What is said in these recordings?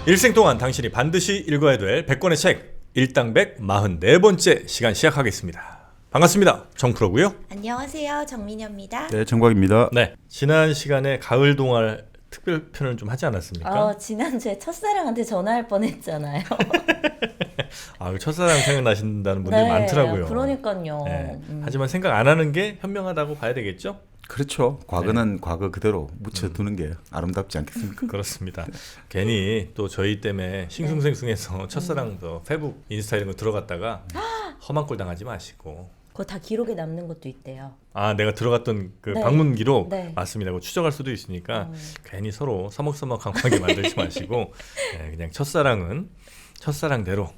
일생 동안 당신이 반드시 읽어야 될 100권의 책 일당백 44번째 시간 시작하겠습니다. 반갑습니다. 정프로고요. 안녕하세요. 정민여입니다. 네, 정광입니다. 네, 지난 시간에 가을 동화 특별편을 좀 하지 않았습니까? 지난주에 첫사랑한테 전화할 뻔했잖아요. 아, 첫사랑 생각나신다는 분들이 네, 많더라고요. 그러니까요. 네, 하지만 생각 안 하는 게 현명하다고 봐야 되겠죠? 그렇죠. 과거는 과거 그대로 묻혀두는 게 아름답지 않겠습니까? 그렇습니다. 괜히 또 저희 때문에 싱숭생숭해서 첫사랑도 페북, 인스타 이런 거 들어갔다가 험한 꼴 당하지 마시고. 그거 다 기록에 남는 것도 있대요. 아, 내가 들어갔던 그 네. 방문 기록 네. 맞습니다. 그거 추적할 수도 있으니까 괜히 서로 서먹서먹한 관계 만들지 마시고 네, 그냥 첫사랑은 첫사랑대로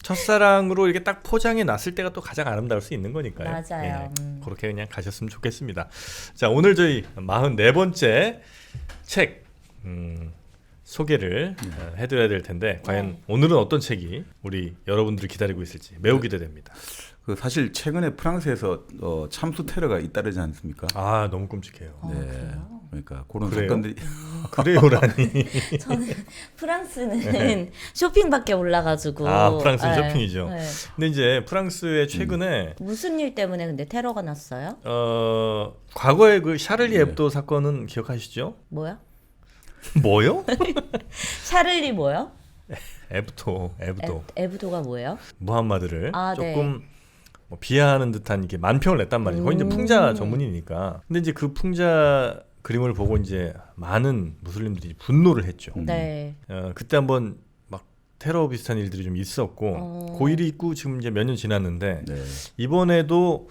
첫사랑으로 이렇게 딱 포장해 놨을 때가 또 가장 아름다울 수 있는 거니까요. 맞아요. 그렇게 그냥 가셨으면 좋겠습니다. 자, 오늘 저희 44번째 책 소개를 해드려야 될 텐데 과연 오늘은 어떤 책이 우리 여러분들을 기다리고 있을지 매우 기대됩니다. 사실 최근에 프랑스에서 참수 테러가 잇따르지 않습니까? 아, 너무 끔찍해요. 네, 그래요? 그러니까 그런 그래요? 사건들이 그래요라니. 저는 프랑스는 쇼핑밖에 몰라가지고. 아, 프랑스는 네. 쇼핑이죠. 네. 근데 이제 프랑스에 최근에 무슨 일 때문에 근데 테러가 났어요? 과거에 그 샤를리 앱도 사건은 기억하시죠? 뭐야? 뭐요? 샤를리 뭐요? 에브도 에브도가 뭐예요? 무함마드를 아, 조금 뭐 비하하는 듯한 이게 만평을 냈단 말이죠. 거기 이제 풍자 전문이니까. 근데 이제 그 풍자 그림을 보고 이제 많은 무슬림들이 분노를 했죠. 네. 그때 한번 막 테러 비슷한 일들이 좀 있었고 그 일이 있고 지금 이제 몇 년 지났는데 네, 이번에도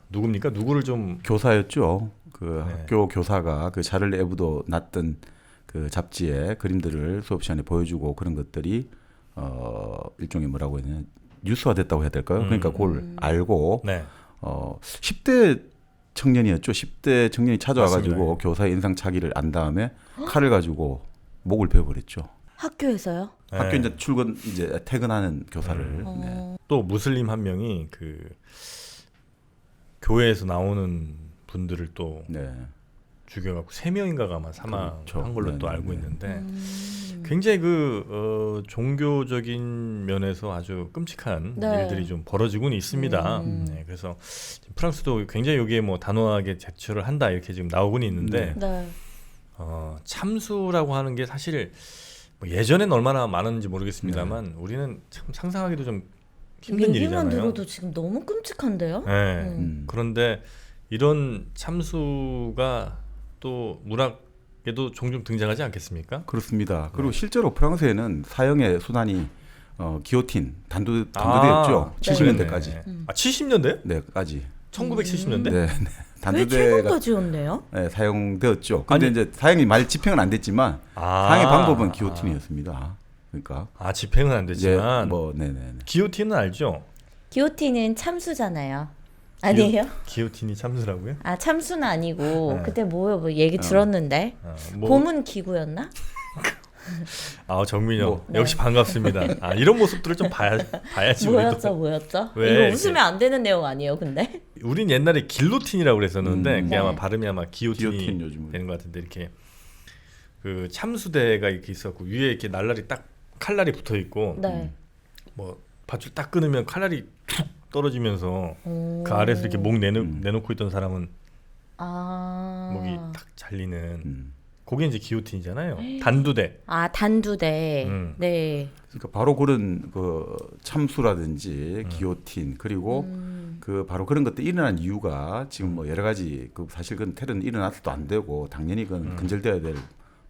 누굽니까? 누구를 좀 교사였죠. 그 네. 학교 교사가 그 샤를리 에브도 났던 그 잡지의 그림들을 수업 시간에 보여주고 그런 것들이 일종의 뭐라고 해야 되냐 뉴스화됐다고 해야 될까요? 그러니까 그걸 알고 네. 10대 청년이었죠. 10대 청년이 찾아와가지고 맞습니다. 교사의 인상착의를 안 다음에 칼을 가지고 목을 베어버렸죠. 학교에서요? 네. 학교 이제 퇴근하는 교사를. 네. 또 무슬림 한 명이 그 교회에서 나오는 분들을 또 네. 죽여갖고 3명인가가 아마 사망한 그렇죠. 걸로 또 네네네. 알고 있는데 굉장히 그 종교적인 면에서 아주 끔찍한 네. 일들이 좀 벌어지고는 있습니다. 네, 그래서 지금 프랑스도 굉장히 여기에 뭐 단호하게 제초를 한다 이렇게 지금 나오고는 있는데 네. 참수라고 하는 게 사실 뭐 예전엔 얼마나 많은지 모르겠습니다만 우리는 참 상상하기도 좀 힘든 얘기만 일이잖아요. 들어도 지금 너무 끔찍한데요? 네. 그런데 이런 참수가 또 문학에도 종종 등장하지 않겠습니까? 그렇습니다. 그리고 실제로 프랑스에는 사형의 수단이 기요틴 단두대였죠. 70년대까지. 네. 70년대? 네까지. 1970년대? 네, 네. 왜 단두대가 최근까지였네요? 네, 사용되었죠. 근데 아니, 이제 사형이 말 집행은 안 됐지만 사형의 방법은 기요틴이었습니다. 그러니까 집행은 안 이제 되지만 뭐 네네네. 기요틴은 알죠? 기요틴은 참수잖아요. 아니에요? 기요틴이 참수라고요? 참수는 아니고 네. 그때 뭐 얘기 들었는데 뭐, 고문 기구였나? 정민영 뭐, 역시 반갑습니다. 이런 모습들을 좀 봐야지 우리도. 뭐였죠? 왜 이거 이렇게- 웃으면 안 되는 내용 아니에요, 근데? 우린 옛날에 길로틴이라고 그랬었는데 그게 네. 아마 발음이 아마 기요틴이 기요틴 요즘은. 되는 것 같은데 이렇게 그 참수대가 이렇게 있었고 위에 이렇게 날라리 딱 칼날이 붙어 있고 네. 뭐 밧줄 딱 끊으면 칼날이 툭 떨어지면서 오. 그 아래에서 이렇게 목 내놓고 있던 사람은 아. 목이 탁 잘리는 음. 그게 이제 기요틴이잖아요. 단두대. 단두대. 네. 그러니까 바로 그런 그 참수라든지 기요틴 그리고 그 바로 그런 것들 일어난 이유가 지금 뭐 여러 가지 그 사실 그건 테러는 일어나서도 안 되고 당연히 그건 근절돼야 될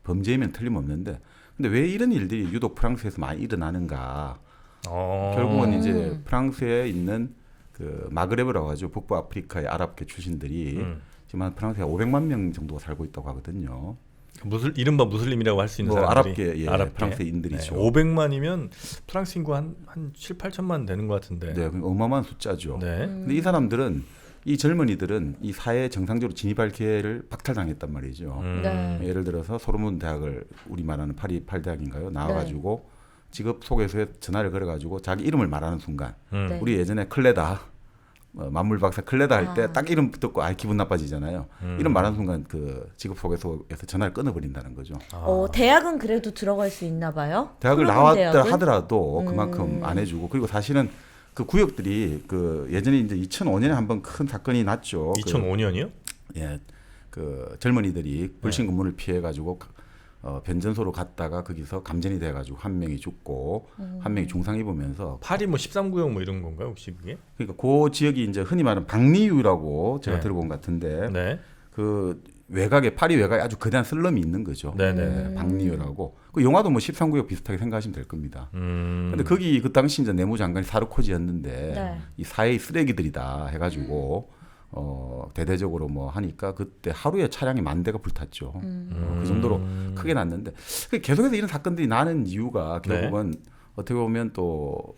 범죄이면 틀림없는데 근데 왜 이런 일들이 유독 프랑스에서 많이 일어나는가? 결국은 이제 프랑스에 있는 그 마그레브라고 하죠. 북부 아프리카의 아랍계 출신들이 지금 한 프랑스에 500만 명 정도가 살고 있다고 하거든요. 이른바 무슬림이라고 할 수 있는 뭐 사람들이 아랍계, 프랑스인들이죠. 500만이면 프랑스 인구 한 7, 8천만 되는 것 같은데. 네, 어마어마한 숫자죠. 네. 근데 이 사람들은 이 젊은이들은 이 사회에 정상적으로 진입할 기회를 박탈당했단 말이죠. 네. 예를 들어서 소르문 대학을 우리 말하는 파리 8대학인가요? 나와가지고 직업 소개서에 전화를 걸어가지고 자기 이름을 말하는 순간 네. 우리 예전에 클레다 만물 박사 클레다 할 때 딱 이름 듣고 기분 나빠지잖아요. 이런 말하는 순간 그 직업 소개서에서 전화를 끊어버린다는 거죠. 대학은 그래도 들어갈 수 있나 봐요? 대학을 프로그램 나왔다 대학은? 하더라도 그만큼 안 해주고 그리고 사실은 그 구역들이 그 예전에 이제 2005년에 한번 큰 사건이 났죠. 2005년이요? 예, 그 젊은이들이 불신 근무를 피해 가지고 변전소로 갔다가 거기서 감전이 돼 가지고 한 명이 죽고 한 명이 중상 입으면서 파리 뭐 13구역 뭐 이런 건가요 혹시 그게? 그러니까 그 지역이 이제 흔히 말하는 박리유라고 제가 네. 들어본 것 같은데 네. 그 외곽에 파리 외곽에 아주 거대한 슬럼이 있는 거죠. 네네. 박리유라고. 그 영화도 뭐 13구역 비슷하게 생각하시면 될 겁니다. 근데 거기 그 당시 이제 내무장관이 사르코지였는데 네. 이 사회의 쓰레기들이다 해가지고 대대적으로 뭐 하니까 그때 하루에 차량이 10,000대가 불탔죠. 그 정도로 크게 났는데 계속해서 이런 사건들이 나는 이유가 결국은 어떻게 보면 또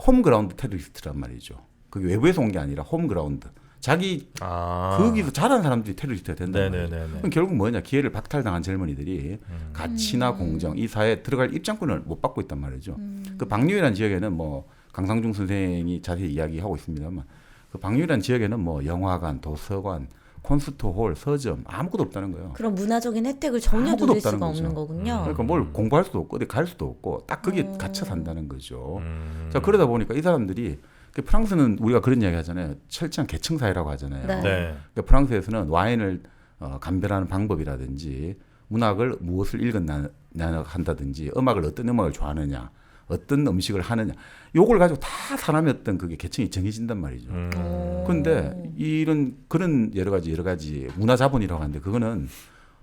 홈그라운드 테러리스트란 말이죠. 그게 외부에서 온 게 아니라 홈그라운드. 자기 거기서 자란 사람들이 테러리스트가 된다는 거예요. 그럼 결국 뭐냐 기회를 박탈당한 젊은이들이 가치나 공정 이 사회에 들어갈 입장권을 못 받고 있단 말이죠. 그 박리우라는 지역에는 뭐 강상중 선생이 자세히 이야기하고 있습니다만 그 박리우라는 지역에는 뭐 영화관, 도서관, 콘서트홀, 서점 아무것도 없다는 거예요. 그런 문화적인 혜택을 전혀 아무것도 누릴 없다는 수가 거죠. 없는 거군요. 그러니까 뭘 공부할 수도 없고 어디 갈 수도 없고 딱 거기에 갇혀 산다는 거죠. 자 그러다 보니까 이 사람들이 프랑스는 우리가 그런 이야기 하잖아요. 철저한 계층 사회라고 하잖아요. 네. 네. 그러니까 프랑스에서는 와인을 감별하는 방법이라든지 문학을 무엇을 읽었나 한다든지 음악을 어떤 음악을 좋아하느냐 어떤 음식을 하느냐 요걸 가지고 다 사람의 어떤 그게 계층이 정해진단 말이죠. 그런데 이런 그런 여러 가지 문화 자본이라고 하는데 그거는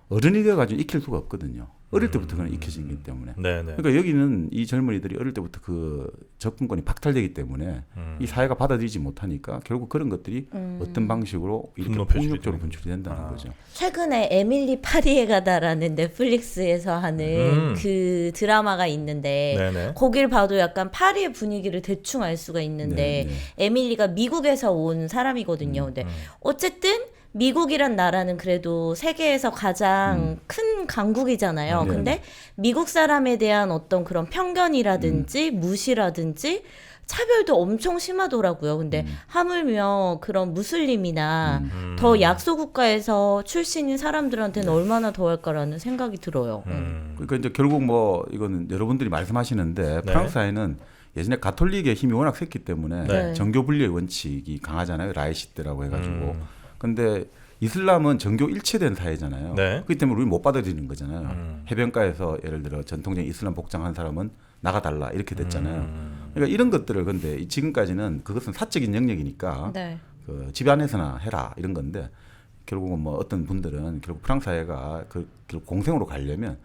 어른이 되어가지고 익힐 수가 없거든요. 어릴 때부터 그건 익혀지기 때문에. 네네. 그러니까 여기는 이 젊은이들이 어릴 때부터 그 접근권이 박탈되기 때문에 이 사회가 받아들이지 못하니까 결국 그런 것들이 어떤 방식으로 이렇게 분노 표출이 폭력적으로 되는 분출이 된다는 거죠. 최근에 에밀리 파리에 가다라는 넷플릭스에서 하는 그 드라마가 있는데 네네. 거길 봐도 약간 파리의 분위기를 대충 알 수가 있는데 에밀리가 미국에서 온 사람이거든요. 근데 어쨌든 미국이란 나라는 그래도 세계에서 가장 큰 강국이잖아요. 네. 근데 미국 사람에 대한 어떤 그런 편견이라든지 무시라든지 차별도 엄청 심하더라고요. 근데 하물며 그런 무슬림이나 더 약소국가에서 출신인 사람들한테는 얼마나 더할까라는 생각이 들어요. 그러니까 이제 결국 뭐 이거는 여러분들이 말씀하시는데 프랑스 사회는 예전에 가톨릭의 힘이 워낙 셌기 때문에 네. 정교 분리의 원칙이 강하잖아요. 라이시대라고 해가지고. 근데 이슬람은 정교 일체된 사회잖아요. 네. 그렇기 때문에 우리 못 받아들이는 거잖아요. 해변가에서 예를 들어 전통적인 이슬람 복장한 사람은 나가달라 이렇게 됐잖아요. 그러니까 이런 것들을 근데 지금까지는 그것은 사적인 영역이니까 네. 그 집안에서나 해라 이런 건데 결국은 뭐 어떤 분들은 결국 프랑스 사회가 그 결국 공생으로 가려면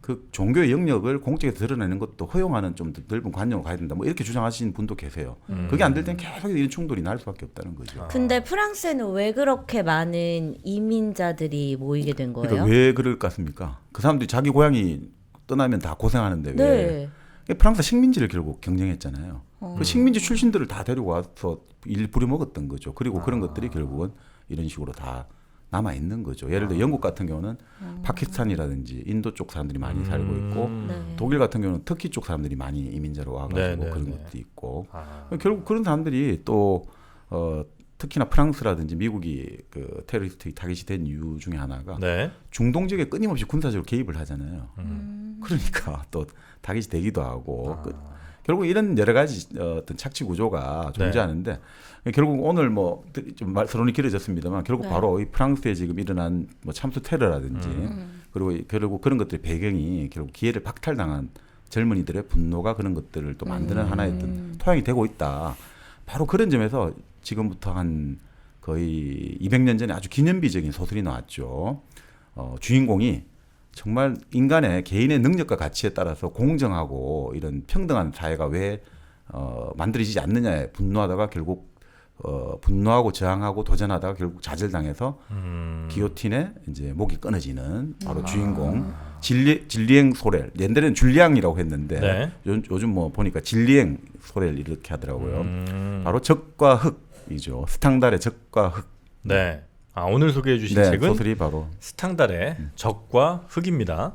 그 종교의 영역을 공적에서 드러내는 것도 허용하는 좀 더 넓은 관념으로 가야 된다. 뭐 이렇게 주장하시는 분도 계세요. 그게 안 될 땐 계속 이런 충돌이 날 수밖에 없다는 거죠. 근데 프랑스에는 왜 그렇게 많은 이민자들이 모이게 된 거예요? 그러니까 왜 그럴 것 같습니까? 그 사람들이 자기 고향이 떠나면 다 고생하는데 왜? 네. 프랑스 식민지를 결국 경영했잖아요. 그 식민지 출신들을 다 데리고 와서 일 부려먹었던 거죠. 그리고 그런 것들이 결국은 이런 식으로 다 남아 있는 거죠. 예를 들어 영국 같은 경우는 파키스탄이라든지 인도 쪽 사람들이 많이 살고 있고 네. 독일 같은 경우는 터키 쪽 사람들이 많이 이민자로 와가지고 네, 그런 네. 것도 있고 결국 그런 사람들이 또 특히나 프랑스라든지 미국이 그 테러리스트 타깃이 된 이유 중에 하나가 네. 중동 지역에 끊임없이 군사적으로 개입을 하잖아요. 그러니까 또 타깃이 되기도 하고 결국 이런 여러 가지 어떤 착취 구조가 존재하는데 결국 오늘 뭐 좀 서론이 길어졌습니다만 결국 네. 바로 이 프랑스에 지금 일어난 뭐 참수 테러라든지 그리고 결국 그런 것들의 배경이 결국 기회를 박탈당한 젊은이들의 분노가 그런 것들을 또 만드는 하나의 어떤 토양이 되고 있다. 바로 그런 점에서 지금부터 한 거의 200년 전에 아주 기념비적인 소설이 나왔죠. 주인공이 정말 인간의 개인의 능력과 가치에 따라서 공정하고 이런 평등한 사회가 왜 만들어지지 않느냐에 분노하다가 결국 분노하고 저항하고 도전하다가 결국 좌절당해서 기요틴에 이제 목이 끊어지는 바로 주인공 질리엥 소렐. 옛날에는 줄리앙이라고 했는데 네. 요즘 뭐 보니까 질리엥 소렐 이렇게 하더라고요. 바로 적과 흑이죠. 스탕달의 적과 흑. 네. 오늘 소개해 주신 네, 책은 소설이 바로 스탕달의 적과 흑입니다.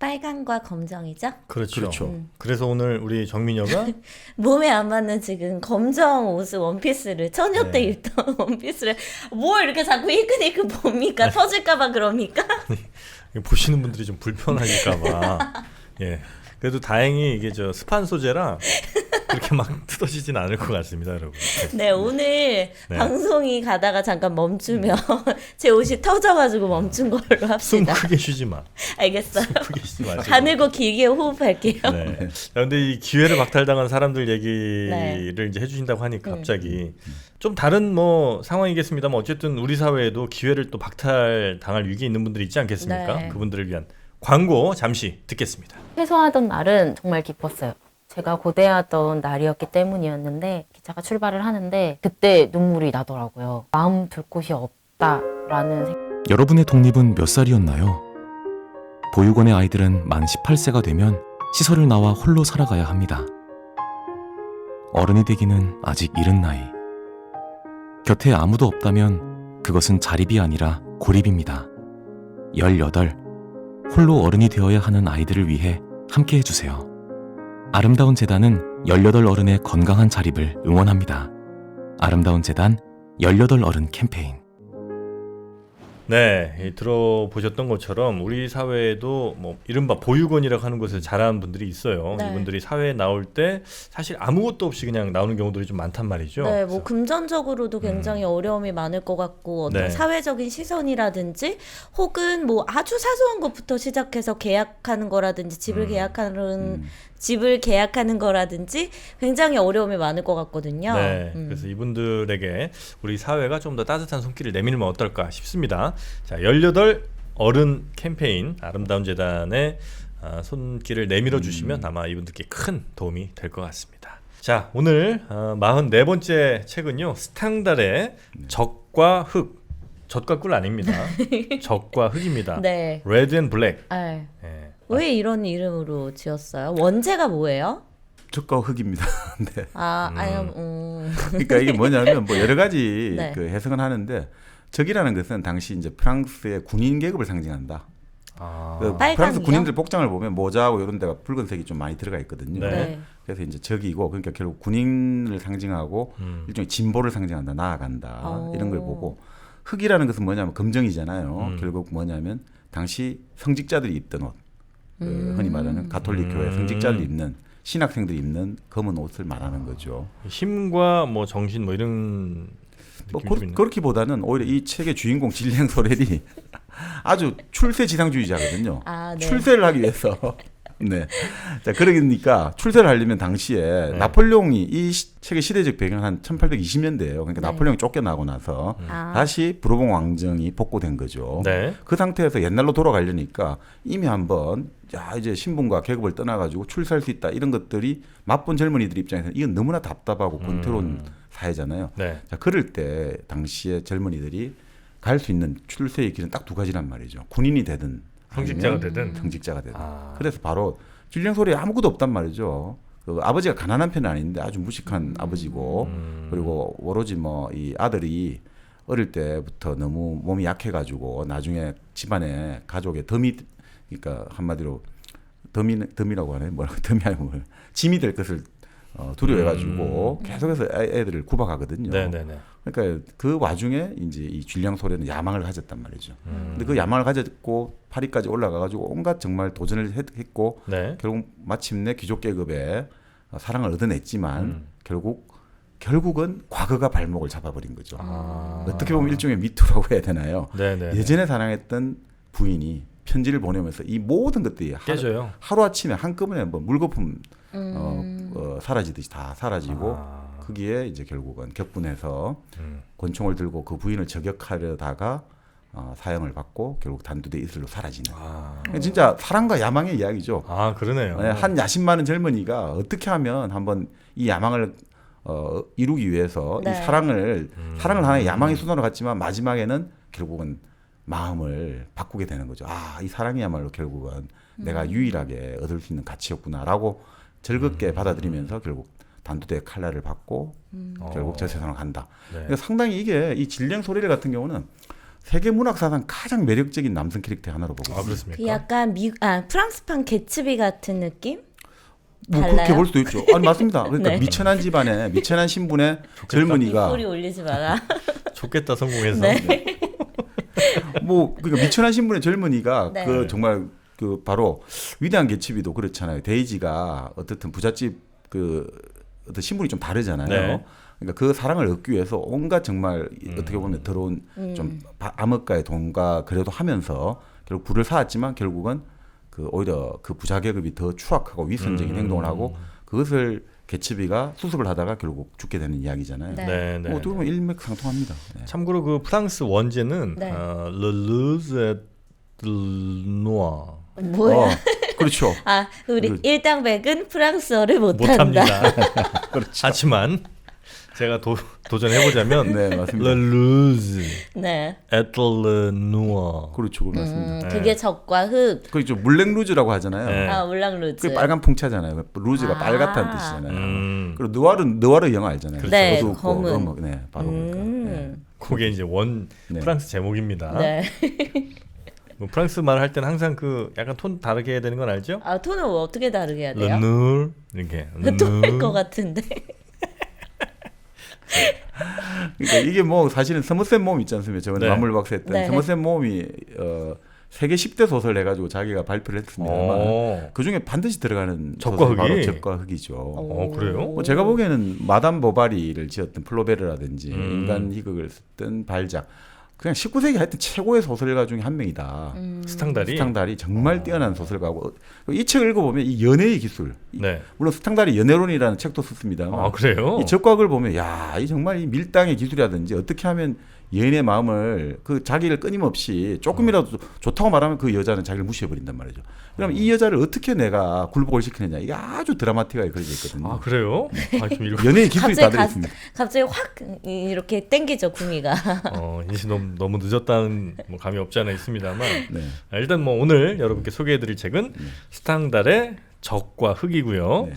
빨강과 검정이죠. 그렇죠. 그래서 오늘 우리 정민여가 몸에 안 맞는 지금 검정 옷을 원피스를 처녀 때 입던 원피스를 뭘 이렇게 자꾸 이끈이끈 봅니까? 터질까봐 그럽니까? 보시는 분들이 좀 불편하실까봐. 예. 그래도 다행히 이게 저 스판 소재라 그렇게 막 뜯어지진 않을 것 같습니다, 여러분. 네, 오늘 방송이 가다가 잠깐 멈추면 제 옷이 터져가지고 멈춘 걸로 숨 합시다. 크게 쉬지 마. 알겠어요. 숨 크게 쉬지 마시고. 가늘고 길게 호흡할게요. 네. 자, 근데 이 기회를 박탈당한 사람들 얘기를 이제 해주신다고 하니까 갑자기 좀 다른 뭐 상황이겠습니다만 어쨌든 우리 사회에도 기회를 또 박탈당할 위기에 있는 분들이 있지 않겠습니까? 네. 그분들을 위한 광고 잠시 듣겠습니다. 퇴소하던 날은 정말 기뻤어요. 제가 고대하던 날이었기 때문이었는데 기차가 출발을 하는데 그때 눈물이 나더라고요. 마음 둘 곳이 없다라는 생각. 여러분의 독립은 몇 살이었나요? 보육원의 아이들은 만 18세가 되면 시설을 나와 홀로 살아가야 합니다. 어른이 되기는 아직 이른 나이. 곁에 아무도 없다면 그것은 자립이 아니라 고립입니다. 18. 홀로 어른이 되어야 하는 아이들을 위해 함께 해주세요. 아름다운 재단은 18 어른의 건강한 자립을 응원합니다. 아름다운 재단 18 어른 캠페인. 네, 들어보셨던 것처럼 우리 사회에도 뭐 이른바 보육원이라고 하는 곳에서 자라는 분들이 있어요. 네. 이분들이 사회에 나올 때 사실 아무것도 없이 그냥 나오는 경우들이 좀 많단 말이죠. 네, 뭐 금전적으로도 굉장히 어려움이 많을 것 같고 어떤 네. 사회적인 시선이라든지 혹은 뭐 아주 사소한 것부터 시작해서 계약하는 거라든지 집을 계약하는 거라든지 굉장히 어려움이 많을 것 같거든요. 네, 그래서 이분들에게 우리 사회가 좀 더 따뜻한 손길을 내밀면 어떨까 싶습니다. 자, 18 어른 캠페인 아름다운 재단에 손길을 내밀어 주시면 아마 이분들께 큰 도움이 될 것 같습니다. 자, 오늘 44번째 책은요. 스탕달의 적과 흑. 젖과 꿀 아닙니다. 적과 흑입니다. 네. 레드 앤 블랙. 네. 네. 왜 이런 이름으로 지었어요? 원제가 뭐예요? 적과 흑입니다. 네. 그러니까 이게 뭐냐면 뭐 여러 가지 네. 그 해석은 하는데 적이라는 것은 당시 이제 프랑스의 군인 계급을 상징한다. 그 빨강이요? 프랑스 군인들 복장을 보면 모자하고 이런 데가 붉은색이 좀 많이 들어가 있거든요. 네. 네. 그래서 이제 적이고 그러니까 결국 군인을 상징하고 일종의 진보를 상징한다, 나아간다 이런 걸 보고 흑이라는 것은 뭐냐면 검정이잖아요. 결국 뭐냐면 당시 성직자들이 입던 옷, 그 흔히 말하는 가톨릭 교회 성직자들이 입는 신학생들이 입는 검은 옷을 말하는 거죠. 힘과 뭐 정신 뭐 이런 뭐 느낌이 좀 있는. 그렇기보다는 오히려 이 책의 주인공 질랭 소렐이 아주 출세 지상주의자거든요. 아, 네. 출세를 하기 위해서. 네. 자, 그러니까 출세를 하려면 당시에 네. 나폴레옹이 이 책의 시대적 배경은 한 1820년대예요. 그러니까 네. 나폴레옹이 쫓겨나고 나서 다시 부르봉 왕정이 복구된 거죠. 네. 그 상태에서 옛날로 돌아가려니까 이미 한번 야 이제 신분과 계급을 떠나가지고 출세할 수 있다 이런 것들이 맛본 젊은이들 입장에서는 이건 너무나 답답하고 권태로운 사회잖아요. 네. 자, 그럴 때 당시에 젊은이들이 갈 수 있는 출세의 길은 딱 두 가지란 말이죠. 군인이 되든 성직자가 아니면 되든. 성직자가 되든. 그래서 바로 질량 소리에 아무것도 없단 말이죠. 그 아버지가 가난한 편은 아닌데 아주 무식한 아버지고 그리고 오로지 뭐 이 아들이 어릴 때부터 너무 몸이 약해가지고 나중에 집안에 가족의 덤이 그러니까 한마디로 덤이라고 하네 뭐라고 덤이 아니고 뭐 짐이 될 것을 두려워해가지고 계속해서 애들을 구박하거든요. 네네네. 그러니까 그 와중에 이제 이 줄량 소리는 야망을 가졌단 말이죠. 근데 그 야망을 가졌고 파리까지 올라가가지고 온갖 정말 도전을 했고 네. 결국 마침내 귀족 계급의 사랑을 얻어냈지만 결국은 과거가 발목을 잡아버린 거죠. 어떻게 보면 일종의 미투라고 해야 되나요? 네네. 예전에 사랑했던 부인이 편지를 보내면서 이 모든 것들이 깨져요. 하루아침에 한꺼번에 뭐 물거품 사라지듯이 다 사라지고 거기에 이제 결국은 격분해서 권총을 들고 그 부인을 저격하려다가 사형을 받고 결국 단두대 이슬로 사라지는. 진짜 사랑과 야망의 이야기죠. 아, 그러네요. 네, 한 야심 많은 젊은이가 어떻게 하면 한번 이 야망을 이루기 위해서 네. 이 사랑을 하나의 야망의 수단으로 갔지만 마지막에는 결국은 마음을 바꾸게 되는 거죠. 아, 이 사랑이야말로 결국은 내가 유일하게 얻을 수 있는 가치였구나라고 즐겁게 받아들이면서 결국 단두대의 칼날을 받고 결국 저 세상을 간다. 네. 그러니까 상당히 이게 이 질량 소리를 같은 경우는 세계 문학 사상 가장 매력적인 남성 캐릭터 하나로 보고 아 있습니다. 그렇습니까? 그 약간 프랑스판 개츠비 같은 느낌? 뭐 달라요? 그렇게 볼 수도 있죠. 아니 맞습니다. 그러니까 네. 미천한 집안에 미천한 신분의 젊은이가 입꼬리 올리지 마라. 좋겠다 성공해서. 네. 뭐 그러니까 미천한 신분의 젊은이가 네. 그 정말 그 바로 위대한 개츠비도 그렇잖아요. 데이지가 어떻든 부잣집 그 어떤 신분이 좀 다르잖아요. 네. 그러니까 그 사랑을 얻기 위해서 온갖 정말 어떻게 보면 더러운 좀 암흑가의 돈과 그래도 하면서 결국 부를 쌓았지만 결국은 그 오히려 그 부자 계급이 더 추악하고 위선적인 행동을 하고 그것을 개츠비가 수습을 하다가 결국 죽게 되는 이야기잖아요. 네. 네, 네. 뭐 어떻게 보면 일맥상통합니다. 네. 참고로 그 프랑스 원제는 네. Le Loup et le Noir 뭐야? 그렇죠. 아, 우리 그- 일당백은 프랑스어를 못합니다. 못한다. 하지만 제가 도전해보자면 네, Le 맞습니다. Loup 네. et le Noir. 그렇죠, 맞습니다. 그게 적과 흑. 그렇죠. 물랭루즈라고 하잖아요. 네. 아, 울랑루즈. 그게 빨간 풍차잖아요. 루즈가 아. 빨갛다는 뜻이잖아요. 음. 그리고 느와르 영화 알잖아요. 그렇죠. 네, 어두웠고 검은. 어묵. 네, 바로 그러니까. 네. 그게 이제 원 네. 프랑스 제목입니다. 네. 뭐 프랑스 말을 할 때는 항상 그 약간 톤 다르게 해야 되는 건 알죠? 아, 톤을 어떻게 다르게 해야 Le 돼요? Noir 이렇게. 또할 것 같은데. 그러니까 이게 뭐 사실은 서머셋 모험 있지 않습니까? 저번에 네. 만물박사 했던 네. 서머셋 모험이 세계 10대 소설 해가지고 자기가 발표를 했습니다만 그 중에 반드시 들어가는 적과 소설이 바로 흑이? 적과 흑이죠. 그래요? 뭐 제가 보기에는 마담 보바리를 지었던 플로베르라든지 인간 희극을 썼던 발작 그냥 19세기 하여튼 최고의 소설가 중에 한 명이다. 스탕달이. 스탕달이 정말 뛰어난 소설가고 이 책을 읽어보면 이 연애의 기술 네. 물론 스탕달이 연애론이라는 책도 썼습니다만 아 그래요? 이 적과학을 보면 야, 이 정말 이 밀당의 기술이라든지 어떻게 하면 여인의 마음을 그 자기를 끊임없이 조금이라도 좋다고 말하면 그 여자는 자기를 무시해 버린단 말이죠. 그럼 이 여자를 어떻게 내가 굴복을 시키느냐 이게 아주 드라마틱하게 그려져 있거든요. 아 그래요? 좀 읽어. 연애의 기술이 다 들어 있습니다. 갑자기 확 이렇게 땡기죠, 구미가. 이제 너무 늦었다는 뭐 감이 없지 않아 있습니다만 네. 일단 뭐 오늘 여러분께 소개해드릴 책은 스탕달의 적과 흑이고요. 네.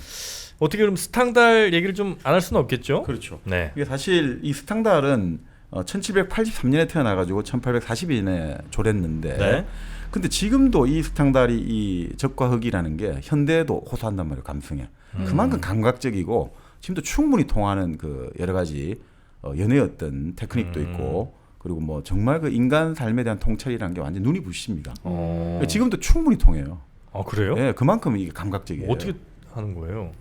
어떻게 그럼 스탕달 얘기를 좀 안 할 수는 없겠죠? 그렇죠. 네. 이게 사실 이 스탕달은 1783년에 태어나가지고 1840년에 졸했는데, 네. 근데 지금도 이 스탕달이 이 적과 흑이라는 게 현대에도 호소한단 말이에요, 감성에. 그만큼 감각적이고 지금도 충분히 통하는 그 여러 가지 연애의 어떤 테크닉도 있고, 그리고 뭐 정말 그 인간 삶에 대한 통찰이라는 게 완전 눈이 부십니다. 지금도 충분히 통해요. 아 그래요? 예, 그만큼 이게 감각적이에요. 뭐 어떻게 하는 거예요?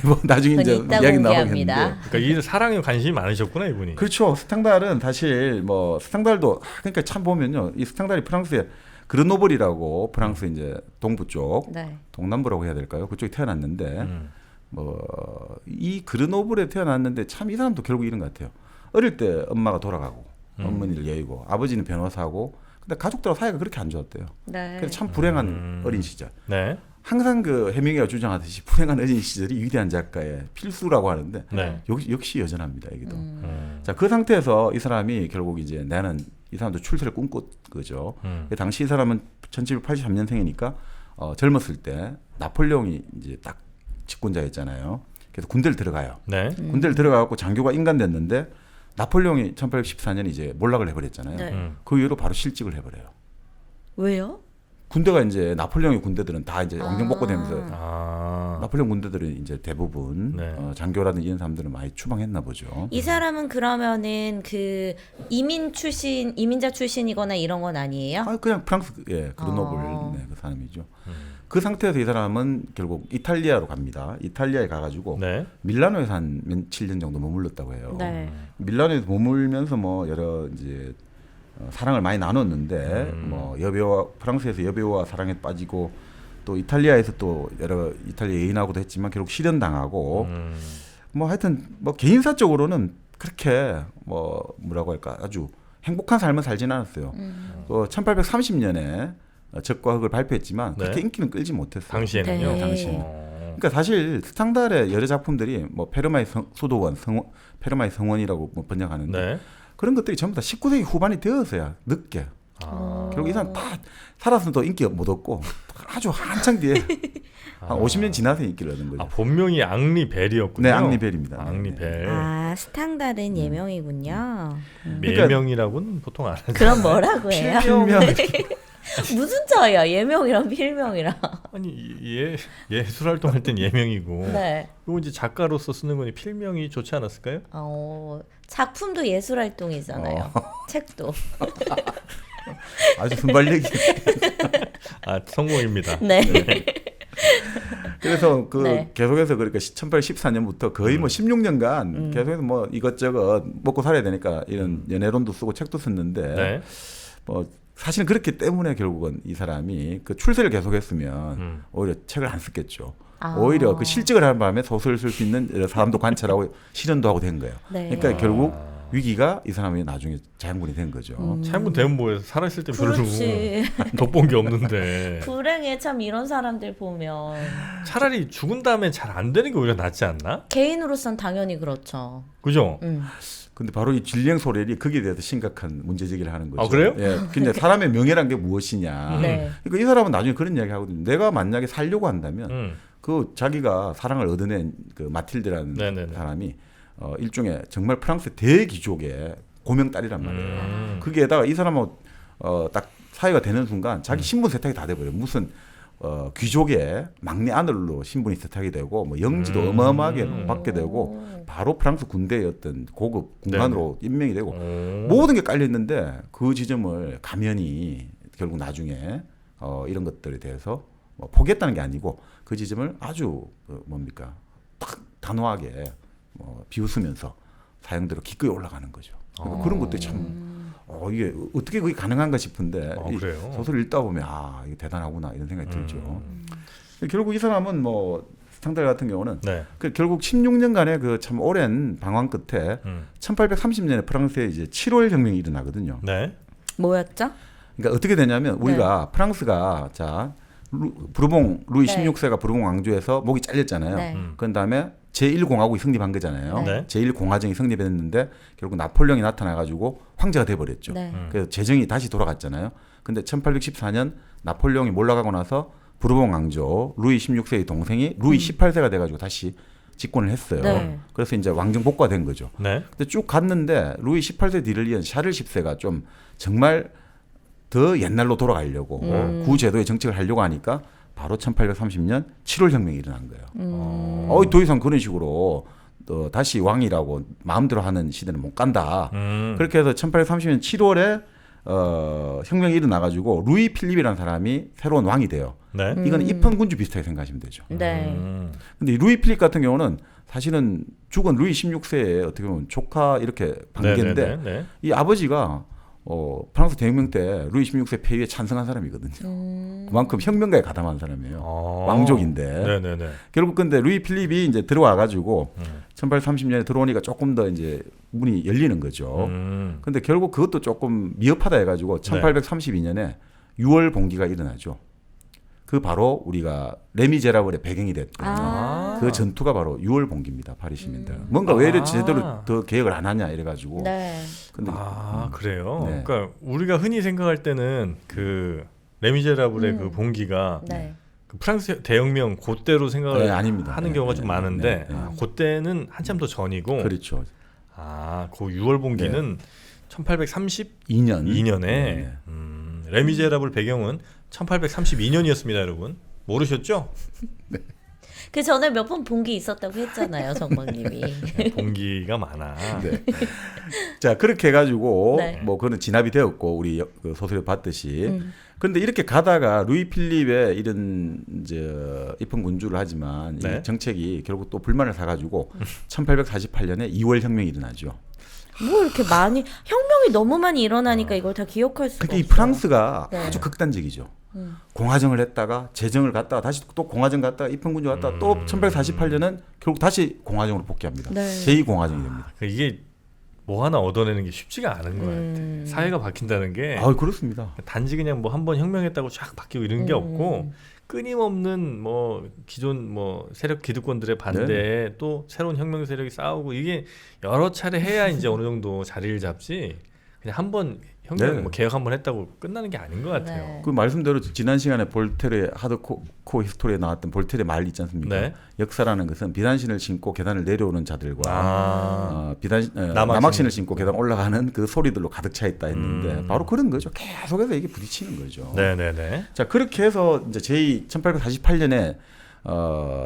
뭐 나중에 이제 그건 이따 이야기 공개합니다. 나오겠는데. 그러니까 이 사랑에 관심이 많으셨구나 이분이. 그렇죠. 스탕달은 사실 뭐 스탕달도 그러니까 참 보면요, 이 스탕달이 프랑스의 그르노블이라고 프랑스 이제 동부 쪽, 네. 동남부라고 해야 될까요? 그쪽에 태어났는데 뭐 이 그르노블에 태어났는데 참 이 사람도 결국 이런 것 같아요. 어릴 때 엄마가 돌아가고 어머니를 여의고 아버지는 변호사고 근데 가족들하고 사이가 그렇게 안 좋았대요. 네. 그래서 참 불행한 어린 시절. 네. 항상 그 해밍웨이가 주장하듯이 불행한 어린 시절이 위대한 작가의 필수라고 하는데 네. 역시 여전합니다. 여기도. 자, 그 상태에서 이 사람이 결국 이제 나는 이 사람도 출세를 꿈꿨 거죠. 당시 이 사람은 1783년생이니까 젊었을 때 나폴레옹이 이제 딱 집권자였잖아요. 그래서 군대를 들어가요. 네. 군대를 들어가고 장교가 인간됐는데 나폴레옹이 1814년 이제 몰락을 해버렸잖아요. 네. 그 이후로 바로 실직을 해버려요. 왜요? 군대가 이제 나폴레옹의 군대들은 다 이제 엉경복고되면서 아. 나폴레옹 군대들은 이제 대부분 네. 장교라든지 이런 사람들은 많이 추방했나 보죠. 이 사람은 그러면은 그 이민자 출신이거나 이런 건 아니에요? 그냥 프랑스 그르노블 아. 네, 그 사람이죠. 그 상태에서 이 사람은 결국 이탈리아로 갑니다. 이탈리아에 가가지고 네. 밀라노에서 한 7년 정도 머물렀다고 해요. 네. 밀라노에서 머물면서 뭐 여러 이제 사랑을 많이 나눴는데 뭐 여배우와 프랑스에서 여배우와 사랑에 빠지고 또 이탈리아에서 또 여러 이탈리아 여인하고도 했지만 결국 실현당하고 뭐 하여튼 뭐 개인사적으로는 그렇게 뭐 뭐라고 할까 아주 행복한 삶을 살진 않았어요. 1830년에 적과 흑을 발표했지만 네. 그렇게 인기는 끌지 못했어요. 당시에는요. 네. 당시에는. 그러니까 사실 스탕달의 여러 작품들이 뭐 페르마의 수도원, 페르마의 성원이라고 뭐 번역하는데 네. 그런 것들이 전부 다 19세기 후반이 되어서야 늦게. 아. 결국 이 사람 다 살았으면 또 인기 못 얻고 아주 한창 뒤에 한 50년 지나서 인기를 얻은 거죠. 아, 본명이 앙리벨이었군요. 네, 앙리벨입니다. 앙리벨. 아, 스탕다른 예명이군요. 예명이라고는 보통 안 하죠. 그럼 뭐라고 해요? 필명 무슨 차이야? 예명이랑 필명이랑. 아니 예술 활동할 땐 예명이고 네. 이거 이제 작가로서 쓰는 거니 필명이 좋지 않았을까요? 작품도 예술 활동이잖아요. 책도. 아주 순발력이. 아, 성공입니다. 네. 그래서 네. 계속해서 그러니까 1814년부터 거의 뭐 16년간 계속해서 뭐 이것저것 먹고 살아야 되니까 이런 연애론도 쓰고 책도 썼는데 네. 뭐 사실은 그렇기 때문에 결국은 이 사람이 그 출세를 계속했으면 오히려 책을 안 썼겠죠. 아. 오히려 그 실직을 하는 바람에 소설을 쓸 수 있는 사람도 관찰하고 실현도 하고 된 거예요. 네. 그러니까 결국 위기가 이 사람이 나중에 자양분이 된 거죠. 차양분 되면 뭐예요? 살아있을 때 별로 그렇지. 돋본 게 없는데 불행해 참 이런 사람들 보면 차라리 죽은 다음에 잘 안 되는 게 오히려 낫지 않나? 개인으로선 당연히 그렇죠. 그죠? 근데 바로 이 질량 소렐이 거기에 대해서 심각한 문제 제기를 하는 거죠. 아, 그래요? 예. 근데 사람의 명예란 게 무엇이냐. 네. 그러니까 이 사람은 나중에 그런 이야기 하거든요. 내가 만약에 살려고 한다면 그 자기가 사랑을 얻어낸 그 마틸드라는 네네네. 사람이 일종의 정말 프랑스 대귀족의 고명딸이란 말이에요. 거기에다가 이 사람은 딱 사회가 되는 순간 자기 신분 세탁이 다 돼버려요. 무슨 귀족의 막내 아들로 신분이 세탁이 되고 뭐 영지도 어마어마하게 받게 되고 바로 프랑스 군대의 어떤 고급 군관으로 임명이 되고 모든 게 깔려 있는데 그 지점을 가면이 결국 나중에 이런 것들에 대해서 뭐 포기했다는 게 아니고 그 지점을 아주 뭡니까 딱 단호하게 비웃으면서 사형대로 기꺼이 올라가는 거죠. 그러니까 그런 것들이 참 이게 어떻게 그게 가능한가 싶은데 이 그래요? 소설을 읽다 보면 이게 대단하구나 이런 생각이 들죠. 결국 이 사람은 뭐 스탕달 같은 경우는 네. 결국 16년간의 그 참 오랜 방황 끝에 1830년에 프랑스에 이제 7월 혁명이 일어나거든요. 네. 뭐였죠? 그러니까 어떻게 되냐면 우리가 프랑스가 부르봉 루이 네. 16세가 부르봉 왕조에서 목이 잘렸잖아요. 네. 그런 다음에 제1공화국이 성립한 거잖아요. 네. 제1공화정이 성립했는데 결국 나폴레옹이 나타나가지고 황제가 돼버렸죠. 네. 그래서 재정이 다시 돌아갔잖아요. 근데 1814년 나폴레옹이 몰락하고 나서 부르봉 왕조 루이 16세의 동생이 루이 18세가 돼가지고 다시 집권을 했어요. 네. 그래서 이제 왕정 복구가 된 거죠. 네. 근데 쭉 갔는데 루이 18세 뒤를 이은 샤를 10세가 좀 정말 더 옛날로 돌아가려고 구제도의 정책을 하려고 하니까 바로 1830년 7월 혁명이 일어난 거예요. 더 이상 그런 식으로 다시 왕이라고 마음대로 하는 시대는 못 간다. 그렇게 해서 1830년 7월에 혁명이 일어나가지고 루이 필립이라는 사람이 새로운 왕이 돼요. 네. 이건 입헌군주 비슷하게 생각하시면 되죠. 네. 근데 이 루이 필립 같은 경우는 사실은 죽은 루이 16세의 어떻게 보면 조카 이렇게 관계인데 네네네. 이 아버지가 프랑스 대혁명 때 루이 16세 폐위에 찬성한 사람이거든요. 그만큼 혁명가에 가담한 사람이에요. 왕족인데. 네네네. 결국 근데 루이 필립이 이제 들어와 가지고 1830년에 들어오니까 조금 더 이제 문이 열리는 거죠. 근데 결국 그것도 조금 미흡하다 해가지고 1832년에 6월 봉기가 일어나죠. 그 바로 우리가 레미제라블의 배경이 됐던 그 전투가 바로 6월 봉기입니다. 파리 시민들. 뭔가 왜 이래 제대로 더 계획을 안 하냐 이래가지고. 네. 근데 그래요. 네. 그러니까 우리가 흔히 생각할 때는 그 레미제라블의 그 봉기가 네. 그 프랑스 대혁명 그때로 생각을 네, 아닙니다. 하는 네, 경우가 네, 좀 네, 많은데 네, 네. 그때는 한참 더 전이고 그렇죠. 그 6월 봉기는 1832년에 2년. 네. 레미제라블 배경은 1832년이었습니다, 여러분. 모르셨죠? 그 전에 몇 번 본 게 있었다고 했잖아요, 정박님이. 봉기가 많아. 네. 자 그렇게 해가지고 네. 뭐 그거는 진압이 되었고 우리 그 소설에 봤듯이. 그런데 이렇게 가다가 루이 필립의 이런 이제 입헌 군주를 하지만 네. 이 정책이 결국 또 불만을 사가지고 1848년에 2월 혁명이 일어나죠. 뭐 이렇게 많이 혁명이 너무 많이 일어나니까 이걸 다 기억할 수가 그게 이 없어요. 프랑스가 네. 아주 극단적이죠. 공화정을 했다가 재정을 갔다가 다시 또 공화정 갔다가 입헌군주 갔다가 또 1848년은 결국 다시 공화정으로 복귀합니다. 네. 제2공화정이 됩니다. 이게 뭐 하나 얻어내는 게 쉽지가 않은 거예요. 사회가 바뀐다는 게 그렇습니다. 단지 그냥 뭐 한번 혁명했다고 쫙 바뀌고 이런 게 없고 끊임없는 뭐 기존 뭐 세력 기득권들의 반대에 또 새로운 혁명 세력이 싸우고 이게 여러 차례 해야 이제 어느 정도 자리를 잡지 그냥 한번 형님 네. 뭐 개혁 한번 했다고 끝나는 게 아닌 것 같아요. 네. 그 말씀대로 지난 시간에 볼테르의 하드코 히스토리에 나왔던 볼테르의 말 있지 않습니까? 네. 역사라는 것은 비단신을 신고 계단을 내려오는 자들과 남학신을 남학신을 신고 계단 올라가는 그 소리들로 가득 차 있다 했는데 바로 그런 거죠. 계속해서 이게 부딪히는 거죠. 네네네. 자 그렇게 해서 이제 제1848년에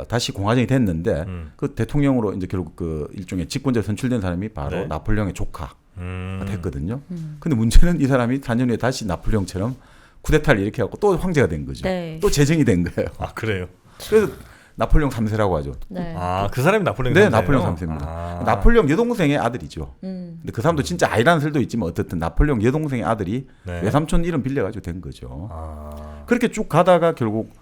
다시 공화정이 됐는데 그 대통령으로 이제 결국 그 일종의 직권자로 선출된 사람이 바로 네. 나폴레옹의 조카가 음. 됐거든요. 근데 문제는 이 사람이 4년 후에 다시 나폴레옹처럼 쿠데타를 일으켜갖고 또 황제가 된 거죠. 네. 또 재정이 된 거예요. 아 그래요. 그래서 나폴레옹 3세라고 하죠. 네. 아 그 사람이 나폴레옹 네, 3세예요? 나폴레옹 3세입니다. 아. 나폴레옹 여동생의 아들이죠. 음. 근데 그 사람도 진짜 아이라는 설도 있지만 어쨌든 나폴레옹 여동생의 아들이 네. 외삼촌 이름 빌려가지고 된 거죠. 아. 그렇게 쭉 가다가 결국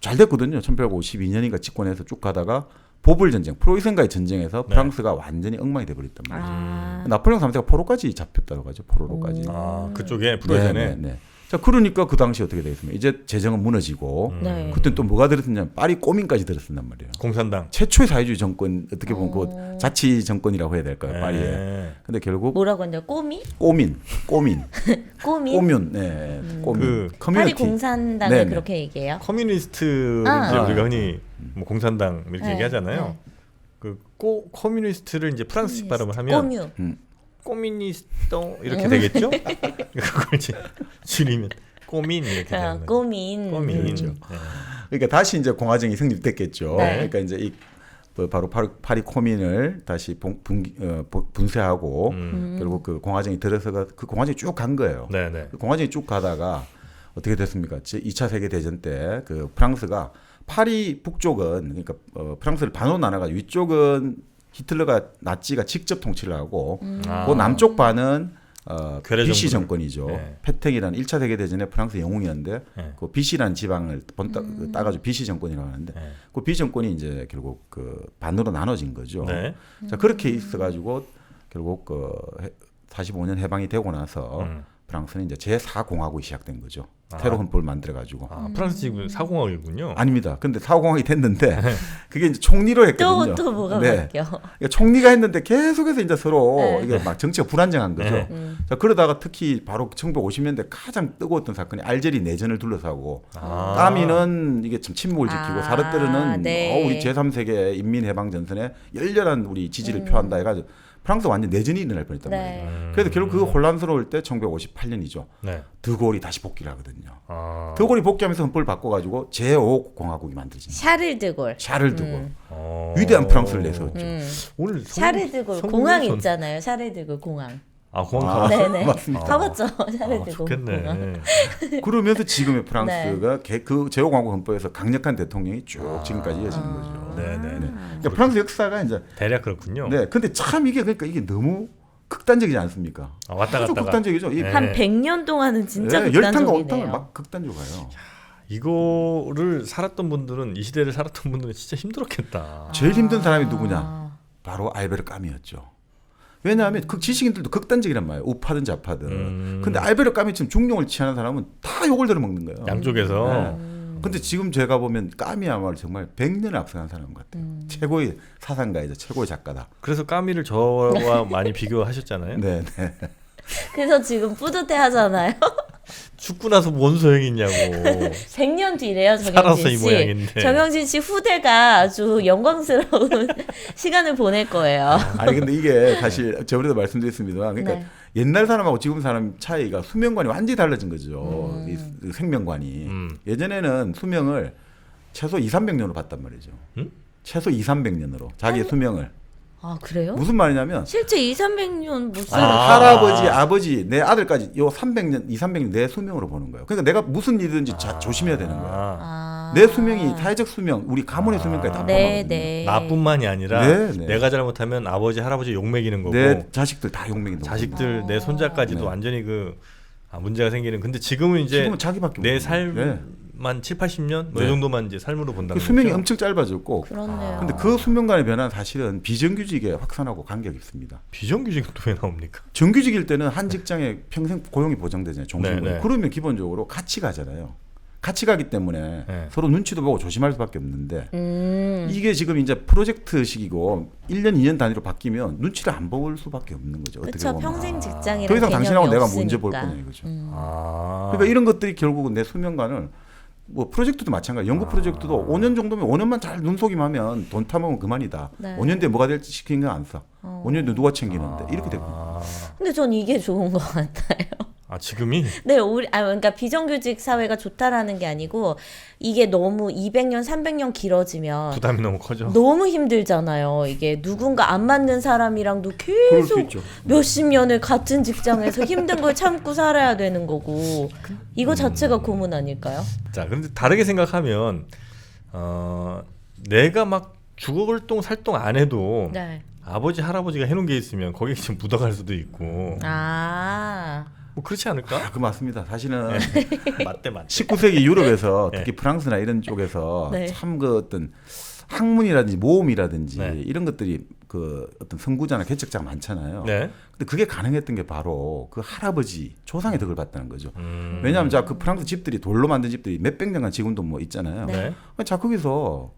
잘 됐거든요. 1852년인가 집권해서 쭉 가다가 보불 전쟁, 프로이센과의 전쟁에서 네. 프랑스가 완전히 엉망이 돼버렸단 말이죠. 아. 나폴레옹 3세가 포로까지 잡혔다고 하죠. 포로로까지. 아 그쪽에 프로이센에. 네. 자 그러니까 그 당시 어떻게 되겠습니까? 이제 재정은 무너지고 네. 그때 또 뭐가 들었느냐? 파리 꼬민까지 들었단 말이에요. 공산당. 최초의 사회주의 정권 어떻게 보면 그 자치 정권이라고 해야 될까요? 파리에. 네. 근데 결국 뭐라고 하냐? 꼬미? 꼬민. 꼬미? 네. 꼬민. 그 파리 커뮤니티. 공산당을 네네. 그렇게 얘기해요? 커뮤니스트를 아. 이제 우리가 흔히 뭐 공산당 이렇게 네. 얘기하잖아요. 네. 그 커뮤니스트를 이제 프랑스식 발음을 하면 꼬뮤. 꼬미니스토 이렇게 되겠죠? 그걸 이제 줄이면 꼬민 이렇게 되는 거죠. 꼬민. 꼬민. 그렇죠. 네. 그러니까 다시 이제 공화정이 성립됐겠죠. 네. 그러니까 이제 이 바로 파리 코민을 다시 분쇄하고 결국 그 공화정이 들어서가 그 공화정이 쭉 간 거예요. 네네. 그 공화정이 쭉 가다가 어떻게 됐습니까? 2차 세계 대전 때 그 프랑스가 파리 북쪽은 그러니까 프랑스를 반으로 나눠가지고 위쪽은 히틀러가 나치가 직접 통치를 하고 아. 그 남쪽 반은 괴뢰 비시 정부를. 정권이죠. 네. 페탱이라는 1차 세계 대전의 프랑스 영웅이었는데 네. 그 비시라는 지방을 따가지고 비시 정권이라고 하는데 네. 그 비시 정권이 이제 결국 그 반으로 나눠진 거죠. 네. 자 그렇게 있어가지고 결국 그 45년 해방이 되고 나서 프랑스는 이제 제4공화국이 시작된 거죠. 테러 헌법을 만들어가지고. 아, 프랑스 지금 사공화국이군요. 아닙니다. 근데 4공화국이 됐는데 그게 이제 총리로 했거든요. 또 뭐가 네. 바뀌어? 그러니까 총리가 했는데 계속해서 이제 서로 네. 이게 막 정치가 불안정한 거죠. 네. 자 그러다가 특히 바로 1950년대 가장 뜨거웠던 사건이 알제리 내전을 둘러싸고 아. 까미는 이게 참 침묵을 지키고 아, 사르뜨르는 네. 우리 제3세계 인민해방전선에 열렬한 우리 지지를 표한다 해가지고 프랑스 완전 내전이 일어날 뻔했단 말이에요. 네. 그래서 결국 그 혼란스러울 때 1958년이죠. 네. 드골이 다시 복귀를 하거든요. 아. 드골이 복귀하면서 헌법을 바꿔가지고 제5공화국이 만들어집니다. 샤를 드골. 샤를 드골. 어. 위대한 프랑스를 내세웠죠. 오늘 샤를 드골 성공의 공항 선- 있잖아요. 샤를 드골 공항. 아 공항 아, 가봤어요? 네네. 맞습니다. 가봤죠. 샤를 아, 드골 좋겠네. 공항. 그러면서 지금의 프랑스가 네. 그 제5공화국 헌법에서 강력한 대통령이 쭉 지금까지 이어지는 거죠. 네네. 그러니까 프랑스 역사가 이제 대략 그렇군요. 네, 근데 참 이게 그러니까 이게 너무 극단적이지 않습니까? 아, 왔다 아주 갔다가. 극단적이죠. 이 네. 한 100년 동안은 진짜 네, 열탕과 온탕을 극단적이네요. 막 극단적으로 가요. 이거를 살았던 분들은 이 시대를 살았던 분들은 진짜 힘들었겠다. 제일 힘든 사람이 누구냐? 바로 알베르 까미였죠. 왜냐하면 그 지식인들도 극단적이란 말이에요. 우파든 좌파든. 근데 알베르 까미처럼 중용을 취하는 사람은 다 욕을 들어먹는 거예요. 양쪽에서. 네. 근데 지금 제가 보면 까미야말로 정말 100년을 앞서간 사람 같아요. 최고의 사상가이자 최고의 작가다. 그래서 까미를 저와 많이 비교하셨잖아요. 네, 네. 그래서 지금 뿌듯해 하잖아요. 죽고 나서 뭔 소용이 있냐고. 100년 뒤래요, 살아서 정영진 이 씨. 모양인데. 정영진 씨 후대가 아주 영광스러운 시간을 보낼 거예요. 아니 근데 이게 사실 저번에도 말씀드렸습니다만 그러니까 네. 옛날 사람하고 지금 사람 차이가 수명관이 완전히 달라진 거죠. 이 생명관이. 예전에는 수명을 최소 200~300년으로 봤단 말이죠. 최소 200~300년으로 자기의 수명을. 아, 그래요? 무슨 말이냐면 실제 200~300년 못 아니, 살아. 할아버지, 아버지, 내 아들까지 요 300년, 200~300년 내 수명으로 보는 거예요. 그러니까 내가 무슨 일이든지 조심해야 되는 거예요. 아, 내 수명이 사회적 수명, 우리 가문의 수명까지 다 네, 포함하거든요. 네. 나뿐만이 아니라 네, 네. 내가 잘못하면 아버지 할아버지 욕먹이는 거고 내 자식들 다 욕먹인다. 자식들 내 손자까지도 네. 완전히 문제가 생기는. 근데 지금은 이제 지금은 자기밖에 내 모르는 거예요. 삶만 7~80년 뭐 네. 이 정도만 이제 삶으로 본다는 그 수명이 거죠. 엄청 짧아졌고 그렇네요. 근데 그 수명간의 변화는 사실은 비정규직에 확산하고 관계가 있습니다. 비정규직은 또 왜 나옵니까? 정규직일 때는 한 직장에 평생 고용이 보장되잖아요. 종신고용. 네, 네. 그러면 기본적으로 같이 가잖아요. 같이 가기 때문에 네. 서로 눈치도 보고 조심할 수밖에 없는데 이게 지금 이제 프로젝트식이고 1년 2년 단위로 바뀌면 눈치를 안 볼 수밖에 없는 거죠. 어떻게 그렇죠. 보면. 평생 직장이라는 더 이상 당신하고 내가 개념이 문제 볼 없으니까. 거냐 이거죠. 아. 그러니까 이런 것들이 결국은 내 수명관을 뭐 프로젝트도 마찬가지. 연구 프로젝트도 5년 정도면 5년만 잘 눈속임하면 돈 타먹으면 그만이다. 네. 5년 뒤에 뭐가 될지 시키는 건 안 써. 5년 뒤에 누가 챙기는데 이렇게 됩니다. 근데 전 이게 좋은 것 같아요. 아 지금이 네, 그러니까 비정규직 사회가 좋다라는 게 아니고 이게 너무 200년, 300년 길어지면 부담이 너무 커져. 너무 힘들잖아요. 이게 누군가 안 맞는 사람이랑도 그럴 수 계속 있죠. 몇십 년을 같은 직장에서 힘든 걸 참고 살아야 되는 거고 이거 자체가 고문 아닐까요? 자, 그런데 다르게 생각하면 내가 막 주거활동 살동 안 해도 네. 아버지 할아버지가 해놓은 게 있으면 거기에 좀 묻어갈 수도 있고 아, 뭐 그렇지 않을까? 그 맞습니다. 사실은 맞대. 19세기 유럽에서 네. 특히 프랑스나 이런 쪽에서 네. 참 그 어떤 학문이라든지 모험이라든지 네. 이런 것들이 그 어떤 선구자나 개척자가 많잖아요. 네. 근데 그게 가능했던 게 바로 그 할아버지 조상의 덕을 봤다는 거죠. 음. 왜냐하면 자 그 프랑스 집들이 돌로 만든 집들이 몇백 년간 지금도 뭐 있잖아요. 네. 자 거기서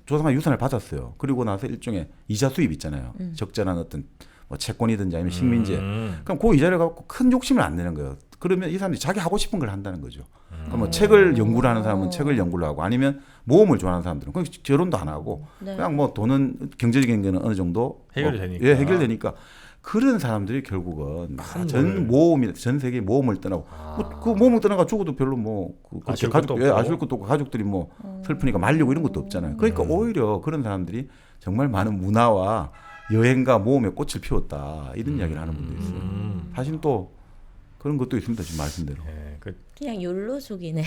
조상의 유산을 받았어요. 그리고 나서 일종의 이자 수입 있잖아요. 적절한 어떤 뭐 채권이든지 아니면 식민지. 그럼 그 이자를 갖고 큰 욕심을 안 내는 거예요. 그러면 이 사람들이 자기 하고 싶은 걸 한다는 거죠. 그럼 뭐 책을 연구를 하는 사람은 책을 연구를 하고 아니면 모험을 좋아하는 사람들은 그냥 결혼도 안 하고 네. 그냥 뭐 돈은 경제적인 거는 어느 정도 해결이 뭐, 되니까. 예, 해결되니까 그런 사람들이 결국은 전 모험이 전 세계 모험을 떠나고 뭐 그 모험을 떠나가 죽어도 별로 뭐그 아쉬울 가족 것도 예, 없고. 아쉬울 것도 없고 가족들이 뭐 슬프니까 말리고 이런 것도 없잖아요. 그러니까 오히려 그런 사람들이 정말 많은 문화와 여행과 모험에 꽃을 피웠다 이런 이야기를 하는 분도 있어요. 사실 또 그런 것도 있습니다. 지금 말씀대로. 네, 그 그냥 욜로족이네.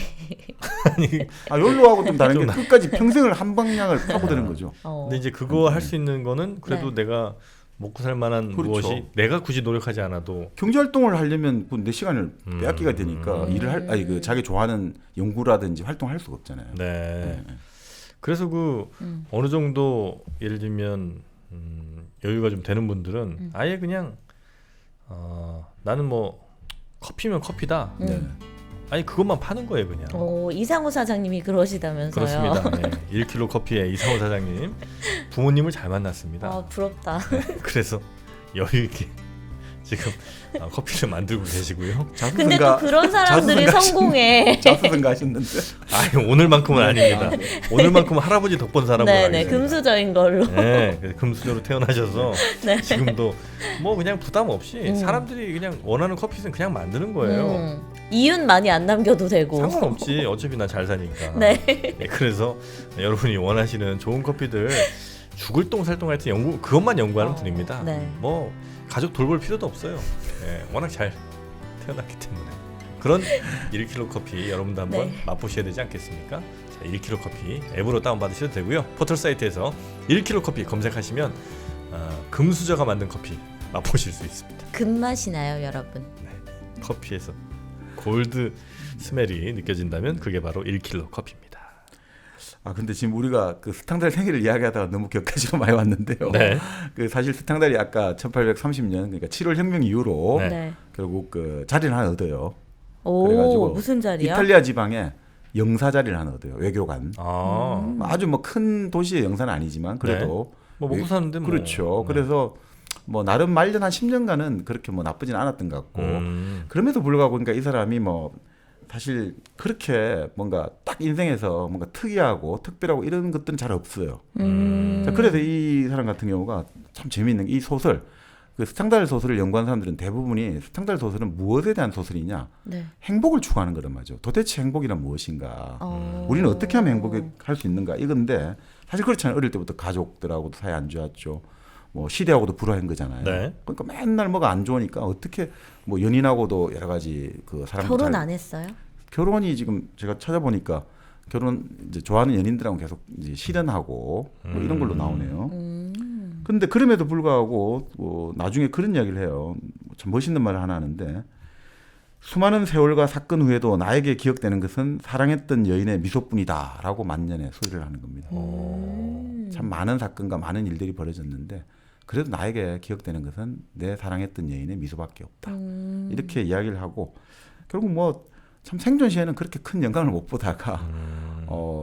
아 욜로하고 좀 다른 게 끝까지 평생을 한 방향을 파고드는 거죠. 근데 이제 그거 할 수 있는 거는 그래도 네. 내가 먹고 살 만한 그렇죠. 무엇이 내가 굳이 노력하지 않아도 경제 활동을 하려면 그 내 시간을 빼앗기가 되니까 일을 할 아니 그 자기 좋아하는 연구라든지 활동할 수가 없잖아요. 네. 그래서 그 어느 정도 예를 들면 여유가 좀 되는 분들은 아예 그냥 나는 뭐 커피면 커피다. 네. 아니 그것만 파는 거예요 그냥. 이상호 사장님이 그러시다면서요. 그렇습니다. 네. 1kg 커피에 이상호 사장님 부모님을 잘 만났습니다. 아, 부럽다. 그래서 여유 있게 지금 커피를 만들고 계시고요. 근데 또 그런 사람들이 성공해. 자수성가 하셨는데. 아니 오늘만큼은 아닙니다. 오늘만큼은 할아버지 덕본 사람으로 네네, 알겠습니다. 금수저인 걸로. 네, 그래서 금수저로 태어나셔서 네. 지금도 뭐 그냥 부담 없이 사람들이 그냥 원하는 커피는 그냥 만드는 거예요. 이윤 많이 안 남겨도 되고. 상관없지. 어차피 나 잘 사니까. 네. 네, 그래서 여러분이 원하시는 좋은 커피들 죽을 똥 살 똥 하여튼 그것만 연구하는 분입니다. 네. 뭐 가족 돌볼 필요도 없어요. 네, 워낙 잘 태어났기 때문에. 그런 1kg 커피 여러분도 한번 네. 맛보셔야 되지 않겠습니까? 자, 1kg 커피 앱으로 다운받으셔도 되고요. 포털 사이트에서 1kg 커피 검색하시면 금수저가 만든 커피 맛보실 수 있습니다. 금맛이 나요, 여러분. 커피에서 골드 스멜이 느껴진다면 그게 바로 1kg 커피입니다. 아 근데 지금 우리가 그 스탕달 생일을 이야기하다가 너무 격가지로 많이 왔는데요. 네. 그 사실 스탕달이 아까 1830년 그러니까 7월 혁명 이후로 네. 네. 결국 그 자리를 하나 얻어요. 오, 그래가지고 무슨 자리야? 이탈리아 지방에 영사 자리를 하나 얻어요. 외교관. 아주 뭐 큰 도시의 영사는 아니지만 그래도 뭐 먹고 사는데 뭐. 그렇죠. 그래서 뭐 나름 말년 한 10년간은 그렇게 뭐 나쁘진 않았던 것 같고 그럼에도 불구하고 그러니까 이 사람이 뭐 사실 그렇게 뭔가 딱 인생에서 뭔가 특이하고 특별하고 이런 것들은 잘 없어요. 자, 그래서 이 사람 같은 경우가 참 재미있는 게 이 소설 그 스탕달 소설을 연구한 사람들은 대부분이 스탕달 소설은 무엇에 대한 소설이냐 네. 행복을 추구하는 거란 말이죠. 도대체 행복이란 무엇인가? 우리는 어떻게 하면 행복할 수 있는가? 이건데 사실 그렇잖아요. 어릴 때부터 가족들하고도 사이 안 좋았죠. 뭐 시대하고도 불화한 거잖아요. 네. 그러니까 맨날 뭐가 안 좋으니까 어떻게 뭐 연인하고도 여러 가지 그 사람 결혼 안 했어요? 결혼이 지금 제가 찾아보니까 결혼 이제 좋아하는 연인들하고 계속 이제 실현하고 뭐 이런 걸로 나오네요. 근데 그럼에도 불구하고 나중에 그런 이야기를 해요. 참 멋있는 말을 하나 하는데 수많은 세월과 사건 후에도 나에게 기억되는 것은 사랑했던 여인의 미소뿐이다라고 만년에 소리를 하는 겁니다. 참 많은 사건과 많은 일들이 벌어졌는데 그래도 나에게 기억되는 것은 내 사랑했던 여인의 미소밖에 없다. 이렇게 이야기를 하고 결국 뭐 참 생존 시에는 그렇게 큰 영광을 못 보다가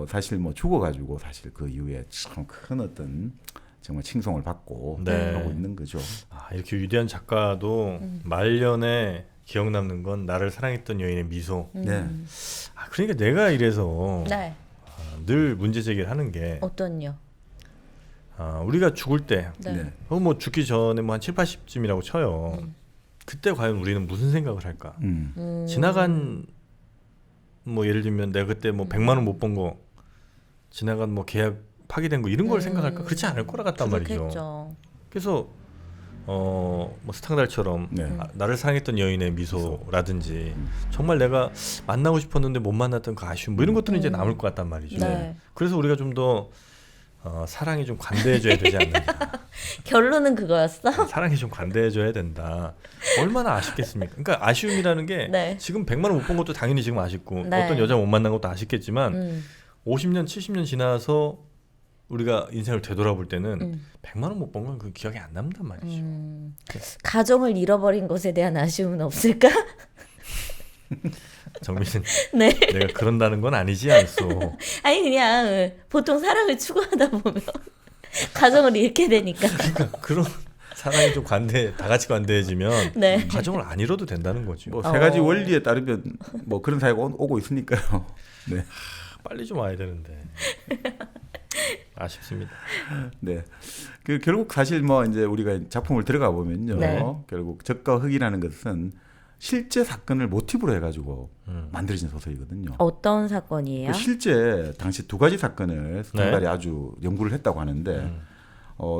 사실 뭐 죽어가지고 사실 그 이후에 참 큰 어떤 정말 칭송을 받고 네. 하고 있는 거죠. 아, 이렇게 위대한 작가도 말년에 기억 남는 건 나를 사랑했던 여인의 미소. 네. 아, 그러니까 내가 이래서 네. 늘 문제 제기를 하는 게 어떤요? 우리가 죽을 때 네. 네. 뭐 죽기 전에 뭐 한 7, 80쯤이라고 쳐요. 그때 과연 우리는 무슨 생각을 할까? 지나간 뭐 예를 들면 내가 그때 뭐 100만 원 못 번 거 지나간 뭐 계약 파기된 거 이런 걸 생각할까? 그렇지 않을 거라 같단 말이죠. 그렇겠죠. 그래서 뭐 스탕달처럼 네. 나를 사랑했던 여인의 미소라든지 정말 내가 만나고 싶었는데 못 만났던 그 아쉬움 뭐 이런 것들은 이제 남을 것 같단 말이죠. 네. 그래서 우리가 좀 더 사랑이 좀 관대해져야 되지 않느냐. 결론은 그거였어? 사랑이 좀 관대해져야 된다. 얼마나 아쉽겠습니까? 그러니까 아쉬움이라는 게 네. 지금 100만 원 못 본 것도 당연히 지금 아쉽고 네. 어떤 여자 못 만난 것도 아쉽겠지만 50년, 70년 지나서 우리가 인생을 되돌아볼 때는 100만 원 못 본 건 그 기억이 안 남단 말이죠. 가정을 잃어버린 것에 대한 아쉬움은 없을까? 정민은 네. 내가 그런다는 건 아니지 않소. 아니 그냥 보통 사랑을 추구하다 보면 가정을 잃게 되니까. 그런 사랑이 좀 다 같이 관대해지면 네. 가정을 안 이뤄도 된다는 거죠. 뭐 세 가지 원리에 따르면 뭐 그런 사회가 오고 있으니까요. 네. 빨리 좀 와야 되는데 아쉽습니다. 네. 그 결국 사실 뭐 이제 우리가 작품을 들어가 보면요. 네. 결국 적과 흑이라는 것은 실제 사건을 모티브로 해가지고 만들어진 소설이거든요. 어떤 사건이에요? 그 실제 당시 두 가지 사건을 스탄달이 아주 연구를 했다고 하는데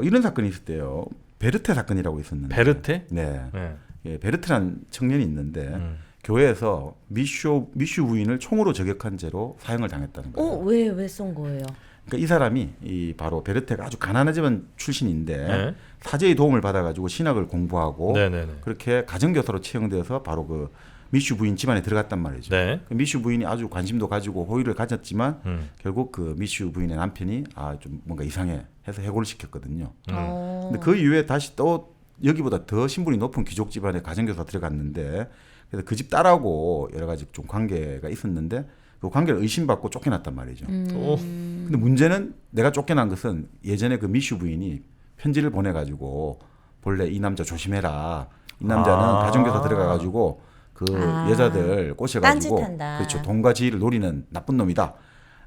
이런 사건이 있었대요. 베르테 사건이라고 있었는데. 베르테? 네. 네. 예, 베르테라는 청년이 있는데 교회에서 미슈 부인을 총으로 저격한 죄로 사형을 당했다는 거예요. 왜 쏜 거예요? 그러니까 이 사람이 이 바로 베르테가 아주 가난한 집안 출신인데 네. 사제의 도움을 받아가지고 신학을 공부하고 네네네. 그렇게 가정교사로 채용되어서 바로 그 미슈 부인 집안에 들어갔단 말이죠. 네. 그 미슈 부인이 아주 관심도 가지고 호의를 가졌지만 음. 결국 그 미슈 부인의 남편이 좀 뭔가 이상해 해서 해고를 시켰거든요. 근데 어. 그 이후에 다시 또 여기보다 더 신분이 높은 귀족 집안에 가정교사 들어갔는데 그래서 그 집 딸하고 여러 가지 좀 관계가 있었는데 그 관계를 의심받고 쫓겨났단 말이죠. 또 근데 문제는 내가 쫓겨난 것은 예전에 그 미슈 부인이 편지를 보내가지고 본래 이 남자 조심해라. 이 남자는 가정교사 들어가가지고 그 여자들 꼬셔가지고 딴짓한다. 그렇죠. 돈과 지위를 노리는 나쁜 놈이다.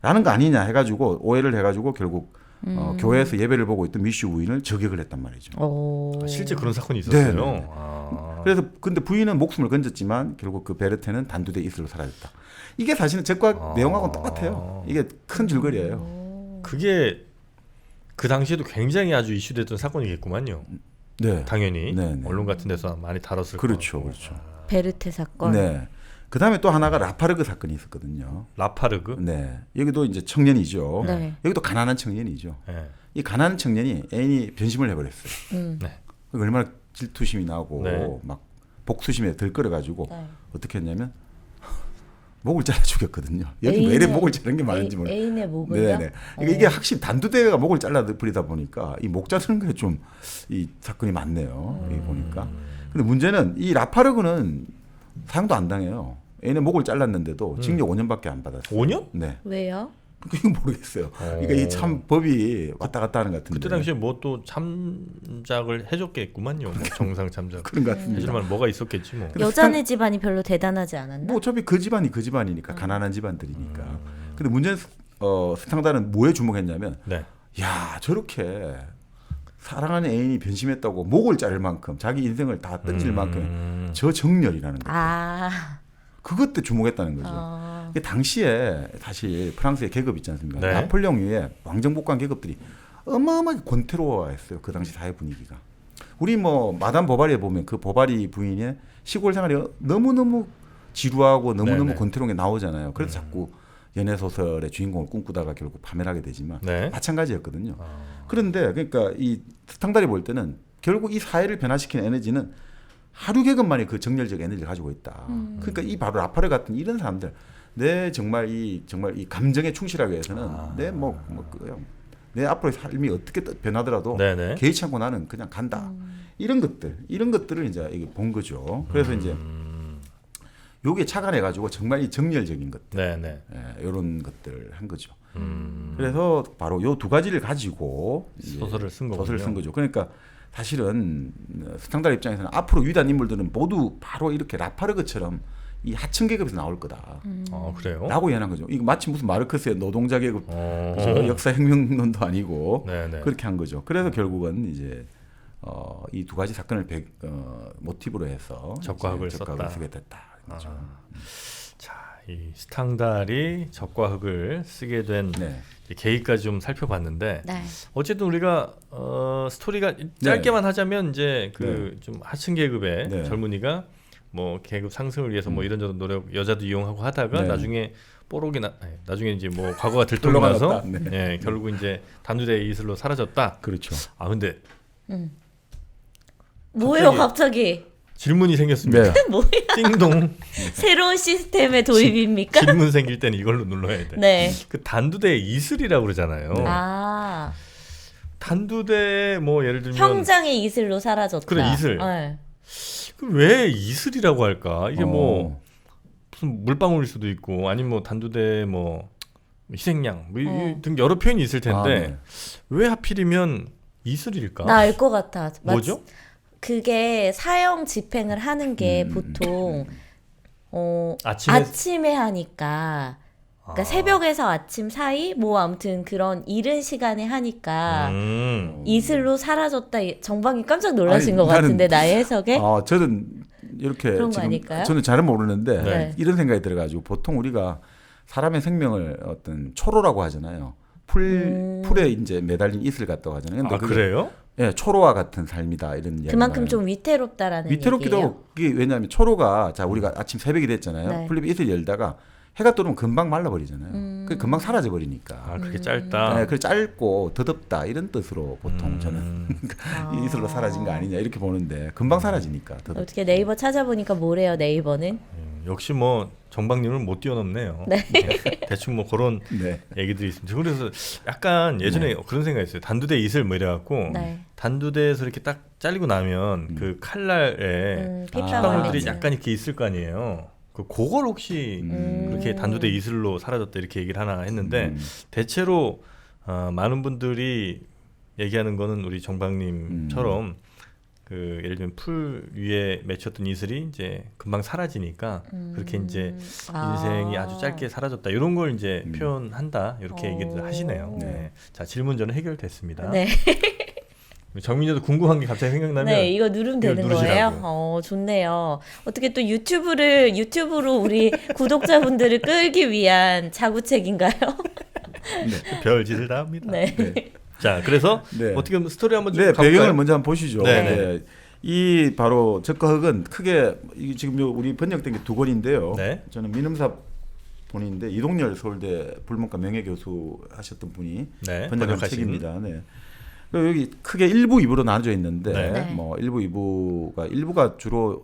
라는 거 아니냐 해가지고 오해를 해가지고 결국 교회에서 예배를 보고 있던 미슈 부인을 저격을 했단 말이죠. 실제 그런 사건이 있었어요. 네. 그래서 근데 부인은 목숨을 건졌지만 결국 그 베르테는 단두대 이슬로 사라졌다. 이게 사실은 책과 내용하고는 똑같아요. 이게 큰 줄거리예요. 그게 그 당시에도 굉장히 아주 이슈됐던 사건이겠구만요. 네. 당연히 네, 네. 언론 같은 데서 많이 다뤘을 그렇죠, 거고. 그렇죠. 베르테 사건. 네. 그 다음에 또 하나가 라파르그 사건이 있었거든요. 라파르그. 네. 여기도 이제 청년이죠. 네. 여기도 가난한 청년이죠. 네. 이 가난한 청년이 애인이 변심을 해버렸어요. 네. 얼마나 질투심이 나고 네. 막 복수심에 들끓어가지고 네. 어떻게 했냐면 목을 잘라 죽였거든요. 여기 왜 이래 목을 자른 게 많은지 모르겠어요. 애인의 목을요? 네네. 그러니까 이게 확실히 단두대가 목을 잘라 버리다 보니까 이 목 자르는 게 좀 이 사건이 많네요. 여기 보니까. 근데 문제는 이 라파르그는 사형도 안 당해요. 애인의 목을 잘랐는데도 징역 5년밖에 안 받았어요. 5년? 네. 왜요? 이건 모르겠어요. 그러니까 이 참 법이 왔다 갔다 하는 것 같은데. 그때 당시에 뭐 또 참작을 해줬겠구만요. 뭐 정상 참작. 그런 것 같습니다. 해줄 만한 뭐가 있었겠지 뭐. 여자네 집안이 별로 대단하지 않았나? 뭐 어차피 그 집안이 그 집안이니까 가난한 집안들이니까. 근데 문제는 스탕달은 뭐에 주목했냐면 네. 야 저렇게 사랑하는 애인이 변심했다고 목을 자를 만큼 자기 인생을 다 던질 만큼 저 정열이라는 거. 그것 때 주목했다는 거죠. 그 당시에 사실 프랑스의 계급 있지 않습니까? 네. 나폴레옹 이후에 왕정복관 계급들이 어마어마하게 권태로워했어요. 그 당시 사회 분위기가. 우리 뭐 마담 보바리에 보면 그 보바리 부인의 시골 생활이 너무너무 지루하고 너무너무 네네. 권태로운 게 나오잖아요. 그래서 자꾸 연애 소설의 주인공을 꿈꾸다가 결국 파멸하게 되지만 네. 마찬가지였거든요. 그런데 그러니까 이 스탕달이 볼 때는 결국 이 사회를 변화시키는 에너지는 하루 개근만이 그 정열적 에너지를 가지고 있다. 그러니까 이 바로 라파르 같은 이런 사람들 내 정말 이 감정에 충실하기 위해서는 내 앞으로의 삶이 어떻게 변하더라도 네네. 개의치 않고 나는 그냥 간다. 이런 것들을 이제 이게 본 거죠. 그래서 이제 요게 착안해 가지고 정말 이 정열적인 것들 네네. 이런 것들 한 거죠. 그래서 바로 요 두 가지를 가지고 이제 소설을 쓴 거군요. 소설을 쓴 거죠. 그러니까 사실은 스탕달 입장에서는 앞으로 위대한 인물들은 모두 바로 이렇게 라파르그처럼 이 하층 계급에서 나올 거다. 그래요? 라고 예언한 거죠. 이거 마치 무슨 마르크스의 노동자 계급 어. 그죠? 역사 혁명론도 아니고 네네. 그렇게 한 거죠. 그래서 결국은 이제 이 두 가지 사건을 모티브로 해서 적과흑을 이제 썼다. 쓰게 됐다. 그렇죠. 자, 이 스탕달이 적과 흑을 쓰게 된 네. 이제 계기까지 좀 살펴봤는데 네. 어쨌든 우리가 스토리가 짧게만 하자면 이제 그 좀 하층 계급의 네. 젊은이가 뭐 계급 상승을 위해서 뭐 이런저런 노력 여자도 이용하고 하다가 네. 나중에 뽀록이 나중에 이제 뭐 과거가 들통나서 흘러가졌다. 예, 결국 이제 단두대 이슬로 사라졌다. 그렇죠. 아 근데 뭐예요 갑자기? 질문이 생겼습니다. 네. 뭐야? 띵동. 새로운 시스템의 도입입니까? 질문 생길 때는 이걸로 눌러야 돼. 네. 그 단두대 이슬이라고 그러잖아요. 아 단두대 뭐 예를 들면 형장의 이슬로 사라졌다. 그래, 이슬. 네. 그럼 왜 이슬이라고 할까? 이게 뭐 어. 무슨 물방울일 수도 있고 아니면 뭐 단두대 뭐 희생양 뭐 등 여러 표현이 있을 텐데 아, 네. 왜 하필이면 이슬일까? 나 알 것 같아. 뭐죠? 그게 사형 집행을 하는 게 보통 아침에 하니까 그러니까 새벽에서 아침 사이 뭐 아무튼 그런 이른 시간에 하니까 이슬로 사라졌다. 정방이 깜짝 놀라신 아니, 것 나는- 같은데 나의 해석에 저는 이렇게 그런 거 지금 아닐까요? 저는 잘은 모르는데 네. 이런 생각이 들어가지고 보통 우리가 사람의 생명을 어떤 초로라고 하잖아요. 풀에 이제 매달린 이슬 같다고 하잖아요. 근데 아 그게 그래요? 예, 초로와 같은 삶이다 이런 이야기. 그만큼 좀 위태롭다라는 위태롭기도 얘기예요. 하고 그게 왜냐하면 초로가 자 우리가 아침 새벽이 됐잖아요. 네. 풀잎 이슬 열다가 해가 떠오르면 금방 말라버리잖아요. 그 금방 사라져 버리니까. 아 그렇게 짧다. 네, 그래 짧고 더덥다 이런 뜻으로 보통 저는 이 이슬로 사라진 거 아니냐 이렇게 보는데 금방 사라지니까 더덥. 어떻게 네이버 찾아보니까 뭐래요 네이버는? 역시 뭐 정박님을 못 뛰어넘네요. 네. 대충 뭐 그런 네. 얘기들이 있습니다. 그래서 약간 예전에 그런 생각했어요. 단두대 이슬 뭐 이래갖고 네. 단두대에서 이렇게 딱 잘리고 나면 그 칼날에 핏방울 핏방울들이 맺는. 약간 이렇게 있을 거 아니에요. 그걸 혹시 그렇게 단두대 이슬로 사라졌다 이렇게 얘기를 하나 했는데 대체로 많은 분들이 얘기하는 거는 우리 정박님처럼 그 예를 들면 풀 위에 맺혔던 이슬이 이제 금방 사라지니까 그렇게 이제 인생이 아주 짧게 사라졌다 이런 걸 이제 표현한다 이렇게 얘기를 하시네요. 네. 자 질문 저는 해결됐습니다. 네. 정민이도 궁금한 게 갑자기 생각나면 네, 이거 누르면 이걸 되는 누르시라고. 거예요. 좋네요. 어떻게 또 유튜브로 우리 구독자분들을 끌기 위한 자구책인가요? 별짓을 다 합니다. 네. 네. 자 그래서 네. 어떻게 하면 스토리 한번 좀 네, 가볼까요? 배경을 먼저 한번 보시죠. 네, 네. 이 바로 적과흑은 크게 이 지금 요 우리 번역된 게 두 권인데요. 네. 저는 민음사 본인데 이동열 서울대 불문과 명예교수 하셨던 분이 네, 번역한 번역하신. 책입니다. 네. 그리고 여기 크게 1부, 2부로 나눠져 있는데 네. 뭐 1부, 2부가 1부가 주로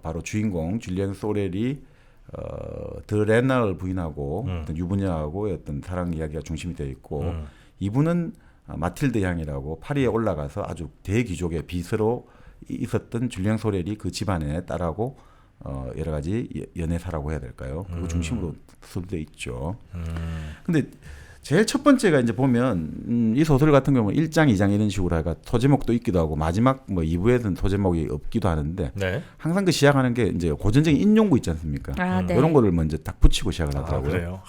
바로 주인공 줄리앙 소렐이 더 레나를 부인하고 어떤 유부녀하고 어떤 사랑 이야기가 중심이 되어 있고 2부는 마틸드 향이라고 파리에 올라가서 아주 대귀족의 비서로 있었던 줄리앙 소렐이 그 집안의 딸하고 여러 가지 연애사라고 해야 될까요? 그거 중심으로 서술되어 있죠. 근데 제일 첫 번째가 이제 보면 이 소설 같은 경우는 1장, 2장 이런 식으로 해가 소제목도 있기도 하고 마지막 뭐 2부에는 소제목이 없기도 하는데 네. 항상 그 시작하는 게 이제 고전적인 인용구 있지 않습니까? 네. 이런 거를 먼저 딱 붙이고 시작을 아, 하더라고요. 그래요.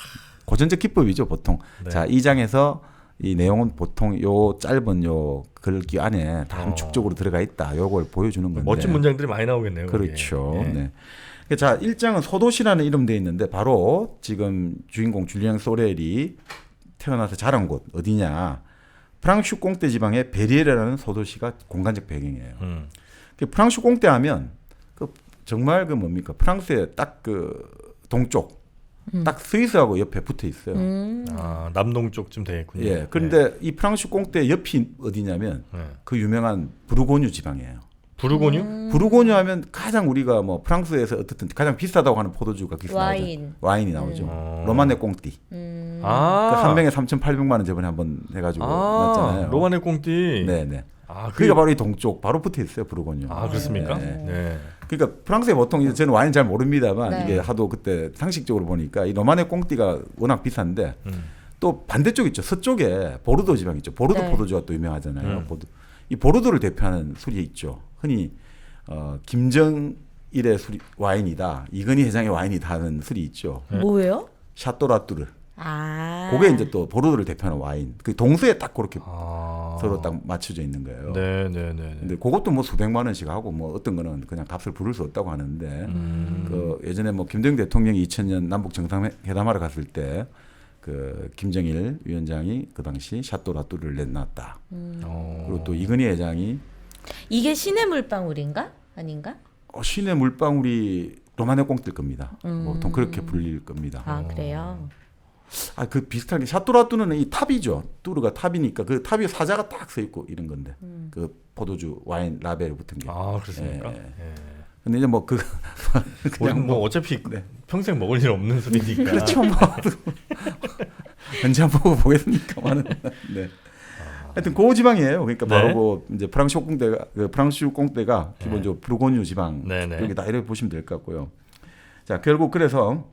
고전적 기법이죠, 보통. 네. 자, 2장에서 이 내용은 보통 요 짧은 요 글귀 안에 다 함축적으로 들어가 있다. 요걸 보여주는 건데. 멋진 문장들이 많이 나오겠네요. 그렇죠. 거기에. 네. 자, 1장은 소도시라는 이름 되어 있는데 바로 지금 주인공 줄리앙 소렐이 태어나서 자란 곳 어디냐? 프랑스 꽁떼 지방의 베리에르라는 소도시가 공간적 배경이에요. 프랑스 꽁떼 하면 정말 뭡니까? 프랑스의 딱 그 동쪽, 딱 스위스하고 옆에 붙어 있어요. 아, 남동쪽쯤 되겠군요. 예. 그런데 이 프랑스 꽁떼 옆이 어디냐면 네. 그 유명한 부르고뉴 지방이에요. 부르고뉴? 부르고뉴 하면 가장 우리가 뭐 프랑스에서 어떻든 가장 비싸다고 하는 포도주가 기스 와인. 나오죠. 와인이 나오죠. 음. 로마네 꽁띠. 아, 한 명에 3,800만 원 저번에 한번 해가지고 났잖아요. 로마네 꽁띠. 네네. 아, 그게 바로 이 동쪽 바로 붙어 있어요 부르고뉴. 아, 그렇습니까? 네. 네. 그러니까 프랑스에 보통 이제 저는 와인 잘 모릅니다만 네. 이게 하도 그때 상식적으로 보니까 이 로마네 꽁띠가 워낙 비싼데 또 반대쪽 있죠. 서쪽에 보르도 지방 있죠. 보르도 네. 포도주가 또 유명하잖아요. 이 보르도를 대표하는 술이 있죠. 흔히 김정일의 술이 와인이다. 이건희 회장의 와인이다 하는 술이 있죠. 뭐예요? 샤또라뚜르. 아. 그게 이제 또 보르도를 대표하는 와인. 그 동서에 딱 그렇게 아. 서로 딱 맞춰져 있는 거예요. 네, 네, 네. 근데 그것도 뭐 수백만 원씩 하고 뭐 어떤 거는 그냥 값을 부를 수 없다고 하는데 그 예전에 뭐 김대중 대통령이 2000년 남북 정상회담하러 갔을 때 그 김정일 위원장이 그 당시 샤또라뚜르를 내놨다. 그리고 또 이건희 회장이 이게 신의 물방울인가? 아닌가? 신의 물방울이 로마네 꽁뜰 겁니다. 보통 그렇게 불릴 겁니다. 아, 그래요. 아, 그 비슷하게 샤또라뚜르는 이 탑이죠. 뚜르가 탑이니까 그 탑에 사자가 딱 서 있고 이런 건데 그 포도주 와인 라벨에 붙은 게. 아, 그렇습니까? 예. 예. 근데 이제 뭐 그 그냥 뭐 어차피 네. 평생 먹을 일 없는 술이니까. 그렇죠. 뭐 언제 한번 먹어보겠습니까만은. 네. 하여튼 그 지방이에요. 그러니까 네. 바로 그 이제 프랑스 꽁대가 기본적으로 부르고뉴 지방 네네. 여기 다 이렇게 보시면 될 것 같고요. 자, 결국 그래서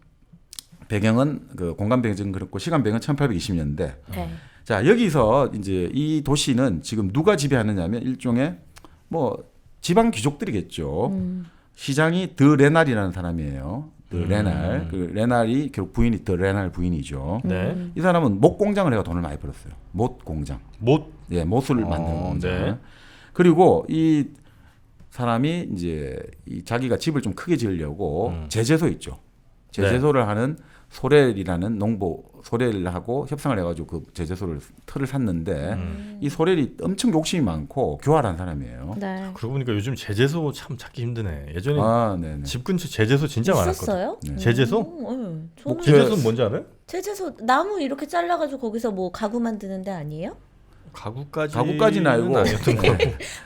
배경은 그 공간 배경은 그렇고 시간 배경은 1820년대. 네. 자, 여기서 이제 이 도시는 지금 누가 지배하느냐면 일종의 뭐 지방 귀족들이겠죠. 시장이 드 레날이라는 사람이에요. 드 레날. 그 레날이 결국 부인이 드 레날 부인이죠. 네. 이 사람은 못 공장을 해가 돈을 많이 벌었어요. 못 공장. 못. 예, 못을 만드는 공장. 네. 그리고 이 사람이 이제 이 자기가 집을 좀 크게 지으려고 제재소 있죠. 제재소를 하는 소렐이라는 농부 소렐하고 협상을 해가지고 그 제재소를 틀을 샀는데 이 소렐이 엄청 욕심이 많고 교활한 사람이에요. 네. 그러고 보니까 요즘 제재소 참 찾기 힘드네. 예전에 아, 네네. 집 근처 제재소 진짜 많았거든. 있었어요? 네. 제재소? 네. 저는 제재소는 뭔지 알아요? 제재소 나무 이렇게 잘라가지고 거기서 뭐 가구 만드는 데 아니에요? 가구까지는 알고 아니었던 거.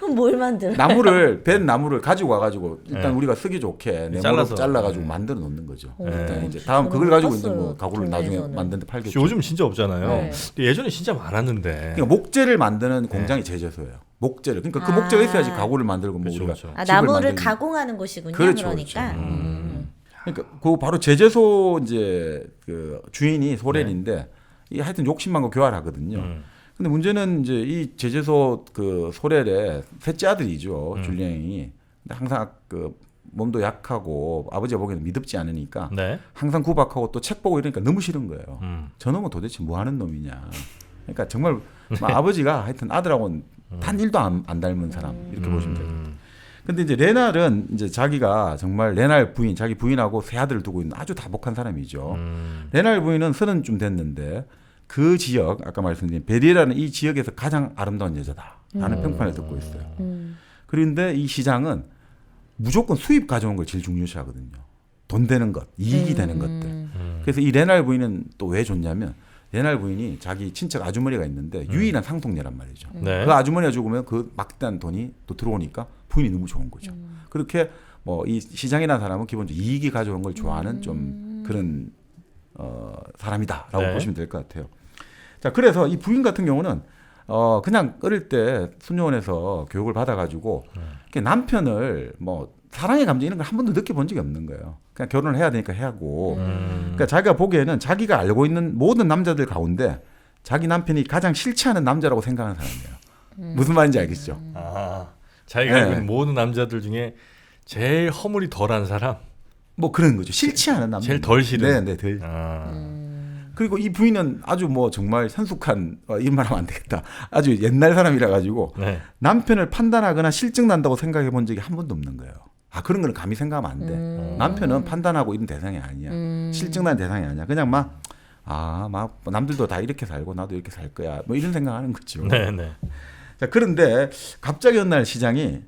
그럼 뭘 만들어? 나무를 벤 나무를 가지고 와가지고 일단 네. 우리가 쓰기 좋게 네모로 잘라서. 잘라가지고 네. 만들어 놓는 거죠. 오, 일단 이제 저는 다음 그걸 가지고 이제 봤어요, 뭐 가구를 나중에 동네에서는. 만드는데 팔겠죠. 요즘 진짜 없잖아요. 네. 근데 예전에 진짜 많았는데. 그러니까 목재를 만드는 공장이 제재소예요. 목재를. 그러니까 그 목재가 있어야지 가구를 만들고 뭐 그렇죠, 우리가 그렇죠. 아, 집을 나무를 만드는- 가공하는 곳이군요. 그렇죠, 그러니까. 그렇죠. 그러니까 그 바로 제재소 이제 그 주인이 소련인데 이 하여튼 욕심 많고 교활하거든요. 근데 문제는 이제 이 제재소 그 소렐의 셋째 아들이죠. 줄리앵이. 근데 항상 그 몸도 약하고 아버지가 보기에는 믿음지 않으니까 네. 항상 구박하고 또 책 보고 이러니까 너무 싫은 거예요. 음. 저놈은 도대체 뭐 하는 놈이냐. 그러니까 정말 막 아버지가 하여튼 아들하고는 단 일도 안 닮은 사람 이렇게 보시면 돼요. 근데 이제 레날은 이제 자기가 정말 레날 부인, 자기 부인하고 세 아들을 두고 있는 아주 다복한 사람이죠. 레날 부인은 30쯤 됐는데 그 지역, 아까 말씀드린 베리라는 이 지역에서 가장 아름다운 여자다라는 평판을 듣고 있어요. 그런데 이 시장은 무조건 수입 가져온 걸 제일 중요시하거든요. 돈 되는 것, 이익이 되는 것들. 그래서 이 레날 부인은 또 왜 좋냐면 레날 부인이 자기 친척 아주머니가 있는데 유일한 상속녀란 말이죠. 네. 그 아주머니가 죽으면 그 막대한 돈이 또 들어오니까 부인이 너무 좋은 거죠. 그렇게 뭐 이 시장이라는 사람은 기본적으로 이익이 가져온 걸 좋아하는 좀 그런 사람이다라고 네. 보시면 될 것 같아요. 자, 그래서 이 부인 같은 경우는 그냥 어릴 때 순녀원에서 교육을 받아가지고 남편을 뭐 사랑의 감정 이런 걸 한 번도 느껴본 적이 없는 거예요. 그냥 결혼을 해야 되니까 해야고. 그러니까 자기가 보기에는 자기가 알고 있는 모든 남자들 가운데 자기 남편이 가장 싫지 않은 남자라고 생각하는 사람이에요. 무슨 말인지 알겠죠? 아, 자기가 네. 알고 있는 모든 남자들 중에 제일 허물이 덜한 사람. 뭐 그런 거죠. 싫지 않은 남자. 제일 덜 싫은. 네, 덜. 아. 그리고 이 부인은 아주 뭐 정말 현숙한 이런 말하면 안 되겠다. 아주 옛날 사람이라 가지고 네. 남편을 판단하거나 실증 난다고 생각해 본 적이 한 번도 없는 거예요. 아, 그런 거는 감히 생각하면 안 돼. 남편은 판단하고 이런 대상이 아니야. 실증 난 대상이 아니야. 그냥 막 남들도 다 이렇게 살고 나도 이렇게 살 거야. 뭐 이런 생각하는 거죠. 네, 네. 자, 그런데 갑자기 어느 날 시장이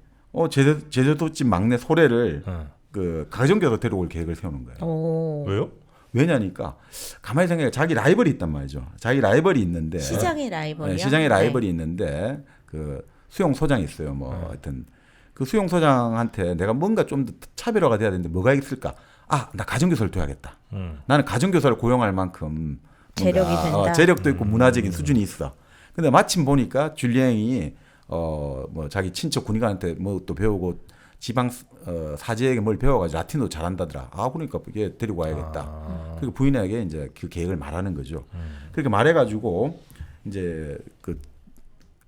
제주도집 막내 소래를 그 가정교사 데려올 계획을 세우는 거예요. 오. 왜요? 왜냐니까 가만히 생각해 자기 라이벌이 있단 말이죠. 자기 라이벌이 있는데 시장의 라이벌이요? 네, 시장의 라이벌이 네. 있는데 그 수용 소장이 있어요. 뭐 하여튼 그 수용 소장한테 내가 뭔가 좀 더 차별화가 돼야 되는데 뭐가 있을까? 아, 나 가정교사를 둬야겠다. 나는 가정교사를 고용할 만큼 재력이 된다. 재력도 있고 문화적인 수준이 있어. 근데 마침 보니까 줄리앵이 뭐 자기 친척 군의관한테 뭐 또 배우고 지방 사제에게 뭘 배워가지고 라틴도 잘한다더라. 그러니까 얘 데리고 와야겠다. 그리고 부인에게 이제 그 계획을 말하는 거죠. 그렇게 말해가지고 이제 그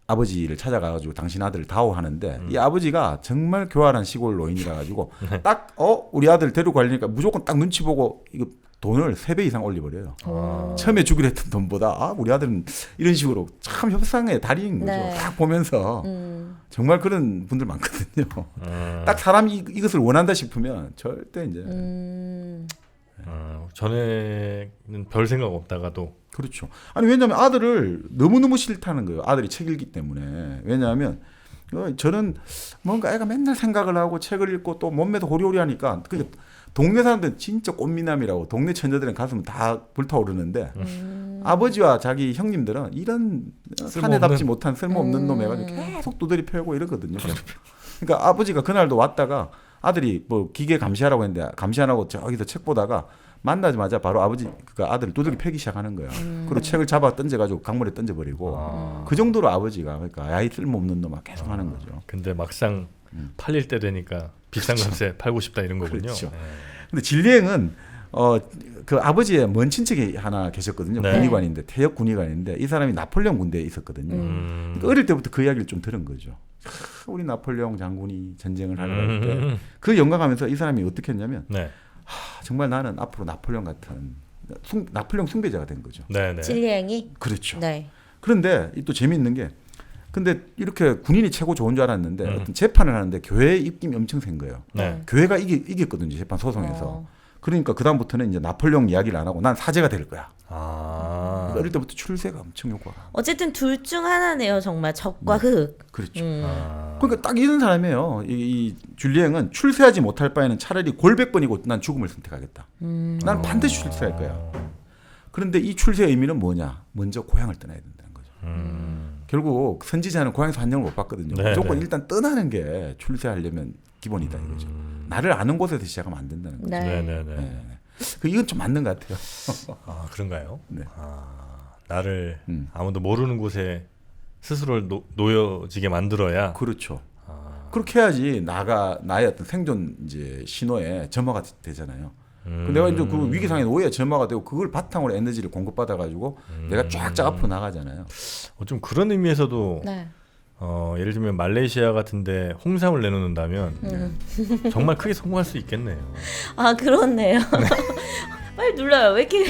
아버지를 찾아가가지고 당신 아들을 다오하는데 이 아버지가 정말 교활한 시골 노인이라 가지고 딱 우리 아들 데리고 가려니까 무조건 딱 눈치 보고 이거 돈을 3배 이상 올려버려요. 처음에 주기로 했던 돈보다 우리 아들은 이런 식으로 참 협상의 달인인 거죠. 네. 딱 보면서 정말 그런 분들 많거든요. 딱 사람이 이것을 원한다 싶으면 절대 이제 전에는 별 생각 없다가도 그렇죠. 아니 왜냐하면 아들을 너무너무 싫다는 거예요. 아들이 책 읽기 때문에. 왜냐하면 저는 뭔가 애가 맨날 생각을 하고 책을 읽고 또 몸매도 호리호리하니까 그러니까 동네 사람들은 진짜 꽃미남이라고 동네 천재들은 가슴은 다 불타오르는데 아버지와 자기 형님들은 이런 사내답지 못한 쓸모없는 놈 해가지고 계속 두드리 펴고 이러거든요. 그러니까 아버지가 그날도 왔다가 아들이 뭐 기계 감시하라고 했는데 감시 안 하고 저기서 책 보다가 만나자마자 바로 아버지 그 아들을 두들기 패기 시작하는 거야. 그리고 책을 잡아 던져가지고 강물에 던져버리고 그 정도로 아버지가 그러니까 야이 쓸모없는 놈 계속 하는 거죠. 근데 막상 팔릴 때 되니까 비싼 값에 팔고 싶다 이런 거군요. 그렇죠. 네. 근데 진리행은 그 아버지의 먼 친척이 하나 계셨거든요. 네. 군의관인데 태역 군의관인데 이 사람이 나폴레옹 군대에 있었거든요. 그러니까 어릴 때부터 그 이야기를 좀 들은 거죠. 우리 나폴레옹 장군이 전쟁을 하러 갈 때 그 영광하면서 이 사람이 어떻게 했냐면 네. 정말 나는 앞으로 나폴레옹 같은 나폴레옹 숭배자가 된 거죠. 네, 네. 진리행이. 그렇죠. 네. 그런데 또 재미있는 게 근데 이렇게 군인이 최고 좋은 줄 알았는데 어떤 재판을 하는데 교회 입김이 엄청 센 거예요. 네. 교회가 이겼거든요. 재판 소송에서. 그러니까 그다음부터는 이제 나폴레옹 이야기를 안 하고 난 사제가 될 거야. 어릴 때부터 출세가 엄청 요구하고. 어쨌든 둘 중 하나네요. 정말 적과 흑. 그렇죠. 그러니까 딱 이런 사람이에요. 이 줄리앵은 출세하지 못할 바에는 차라리 골백번이고 난 죽음을 선택하겠다. 난 반드시 출세할 거야. 그런데 이 출세의 의미는 뭐냐? 먼저 고향을 떠나야 된다는 거죠. 결국 선지자는 고향에서 환영을 못 받거든요. 네, 무조건 네. 일단 떠나는 게 출세하려면 기본이다 이거죠. 나를 아는 곳에서 시작하면 안 된다는 거죠. 네. 네, 네, 네. 네. 이건 좀 맞는 것 같아요. 그런가요? 네. 나를 아무도 모르는 곳에 스스로를 놓여지게 만들어야. 그렇죠. 그렇게 해야지 나의 어떤 생존 이제 신호에 점화가 되잖아요. 내가 이제 그 위기 상황에 오해 점화가 되고 그걸 바탕으로 에너지를 공급받아 가지고 내가 쫙쫙 앞으로 나가잖아요. 좀 그런 의미에서도 네. 예를 들면 말레이시아 같은데 홍삼을 내놓는다면 정말 크게 성공할 수 있겠네요. 그렇네요. 빨리 눌러요. 왜 이렇게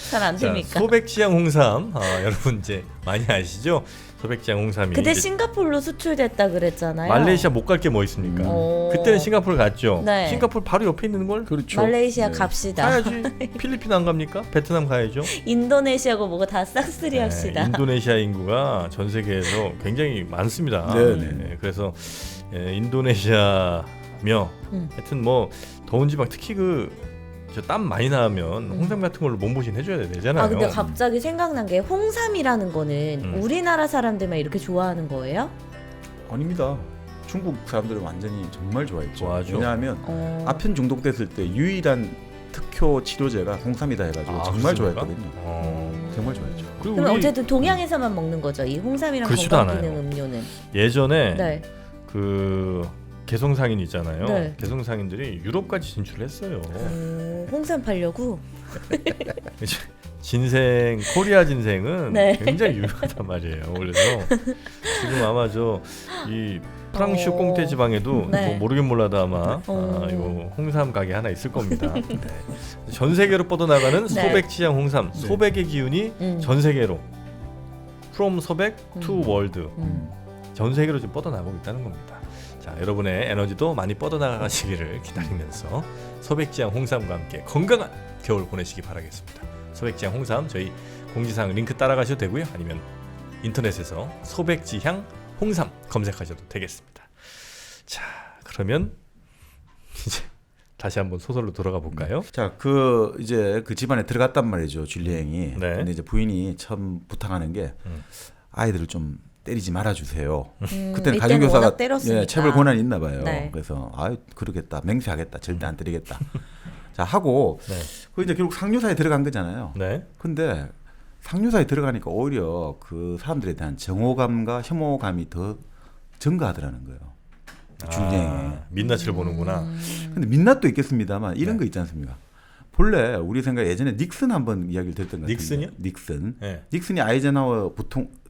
잘 안 자, 됩니까? 소백지향 홍삼 여러분 이제 많이 아시죠? 소백지향 홍삼이 그때 이제 싱가포르로 수출됐다 그랬잖아요. 말레이시아 못 갈 게 뭐 있습니까? 그때는 싱가포르 갔죠. 네. 싱가포르 바로 옆에 있는 걸 그렇죠. 말레이시아 네. 갑시다. 가야지. 필리핀 안 갑니까? 베트남 가야죠. 인도네시아고 뭐고 다 싹쓸이 합시다. 인도네시아 인구가 전 세계에서 굉장히 많습니다. 네. 그래서 인도네시아며 하여튼 뭐 더운 지방 특히 저 땀 많이 나면 홍삼 같은 걸로 몸보신 해줘야 되잖아요. 근데 갑자기 생각난 게 홍삼이라는 거는 우리나라 사람들만 이렇게 좋아하는 거예요? 아닙니다. 중국 사람들은 완전히 정말 좋아했죠. 좋아하죠. 왜냐하면 아편 중독됐을 때 유일한 특효 치료제가 홍삼이다 해가지고 정말 그렇습니까? 좋아했거든요. 정말 좋아했죠. 그리고 그럼 우리 어쨌든 동양에서만 먹는 거죠. 이 홍삼이랑 그렇지도 건강기능 않아요. 음료는. 예전에 네. 개성상인 있잖아요. 네. 개성상인들이 유럽까지 진출했어요. 홍삼 팔려고. 진생 코리아 진생은 네. 굉장히 유명하단 말이에요. 그래서 지금 아마 이 프랑스 꽁테 지방에도 네. 뭐 모르긴 몰라도 아마 이거 홍삼 가게 하나 있을 겁니다. 네. 전 세계로 뻗어나가는 네. 소백지향 홍삼, 소백의 기운이 전 세계로 from 소백 to world 전 세계로 지금 뻗어나가고 있다는 겁니다. 자, 여러분의 에너지도 많이 뻗어나가시기를 기다리면서 소백지향 홍삼과 함께 건강한 겨울 보내시기 바라겠습니다. 소백지향 홍삼 저희 공지사항 링크 따라가셔도 되고요. 아니면 인터넷에서 소백지향 홍삼 검색하셔도 되겠습니다. 자, 그러면 이제 다시 한번 소설로 돌아가 볼까요? 자, 이제 그 집안에 들어갔단 말이죠, 줄리앵이. 네. 근데 이제 부인이 처음 부탁하는 게 아이들을 좀 때리지 말아주세요. 그때는 이때는 가정교사가 워낙 때렸으니까. 체벌 권한이 있나 봐요. 네. 그래서 그러겠다, 맹세하겠다, 절대 안 때리겠다. 자 하고 네. 그 이제 결국 상류사에 들어간 거잖아요. 네. 근데 상류사에 들어가니까 오히려 그 사람들에 대한 정오감과 혐오감이 더 증가하더라는 거예요. 줄리앵에. 민낯을 보는구나. 근데 민낯도 있겠습니다만 이런 네. 거 있지 않습니까? 본래 우리 생각에 예전에 닉슨 한번 이야기를 들었던 것 같은데. 닉슨이요? 닉슨. 네. 닉슨이 아이젠하워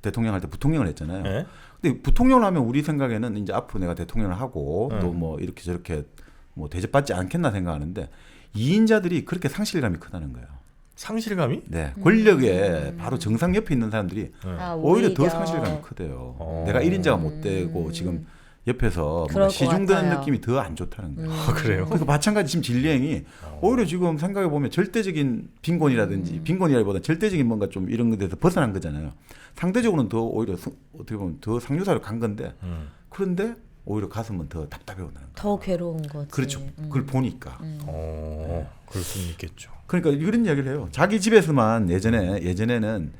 대통령 할 때 부통령을 했잖아요. 네. 근데 부통령을 하면 우리 생각에는 이제 앞으로 내가 대통령을 하고 네. 또 뭐 이렇게 저렇게 뭐 대접받지 않겠나 생각하는데 2인자들이 그렇게 상실감이 크다는 거예요. 상실감이? 네. 권력에 바로 정상 옆에 있는 사람들이 아, 오히려 더 상실감이 크대요. 내가 1인자가 못 되고 지금 옆에서 그럴 것 시중드는 같아요. 느낌이 더 안 좋다는 거예요. 아, 그래요? 그러니까 마찬가지 지금 진리행이 오히려 지금 생각해 보면 절대적인 빈곤이라든지 빈곤이라기보다 절대적인 뭔가 좀 이런 것에서 벗어난 거잖아요. 상대적으로는 더 오히려 어떻게 보면 더 상류사로 간 건데 그런데 오히려 가슴은 더 답답해 온다는 거예요. 더 괴로운 거지. 그렇죠. 그걸 보니까. 그럴 수는 있겠죠. 그러니까 이런 이야기를 해요. 자기 집에서만 예전에는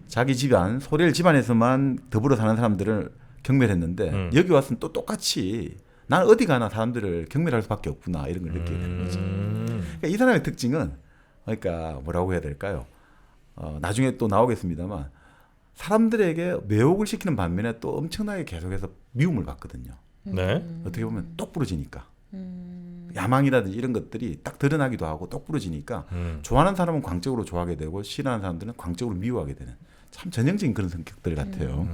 자기 집안 소래일 집안에서만 더불어 사는 사람들을 경멸했는데 여기 와서는 또 똑같이 난 어디 가나 사람들을 경멸할 수밖에 없구나 이런 걸 느끼게 되는 거죠. 그러니까 이 사람의 특징은 그러니까 뭐라고 해야 될까요? 나중에 또 나오겠습니다만 사람들에게 매혹을 시키는 반면에 또 엄청나게 계속해서 미움을 받거든요. 네. 어떻게 보면 똑부러지니까. 야망이라든지 이런 것들이 딱 드러나기도 하고 똑부러지니까 좋아하는 사람은 광적으로 좋아하게 되고 싫어하는 사람들은 광적으로 미워하게 되는 참 전형적인 그런 성격들 같아요.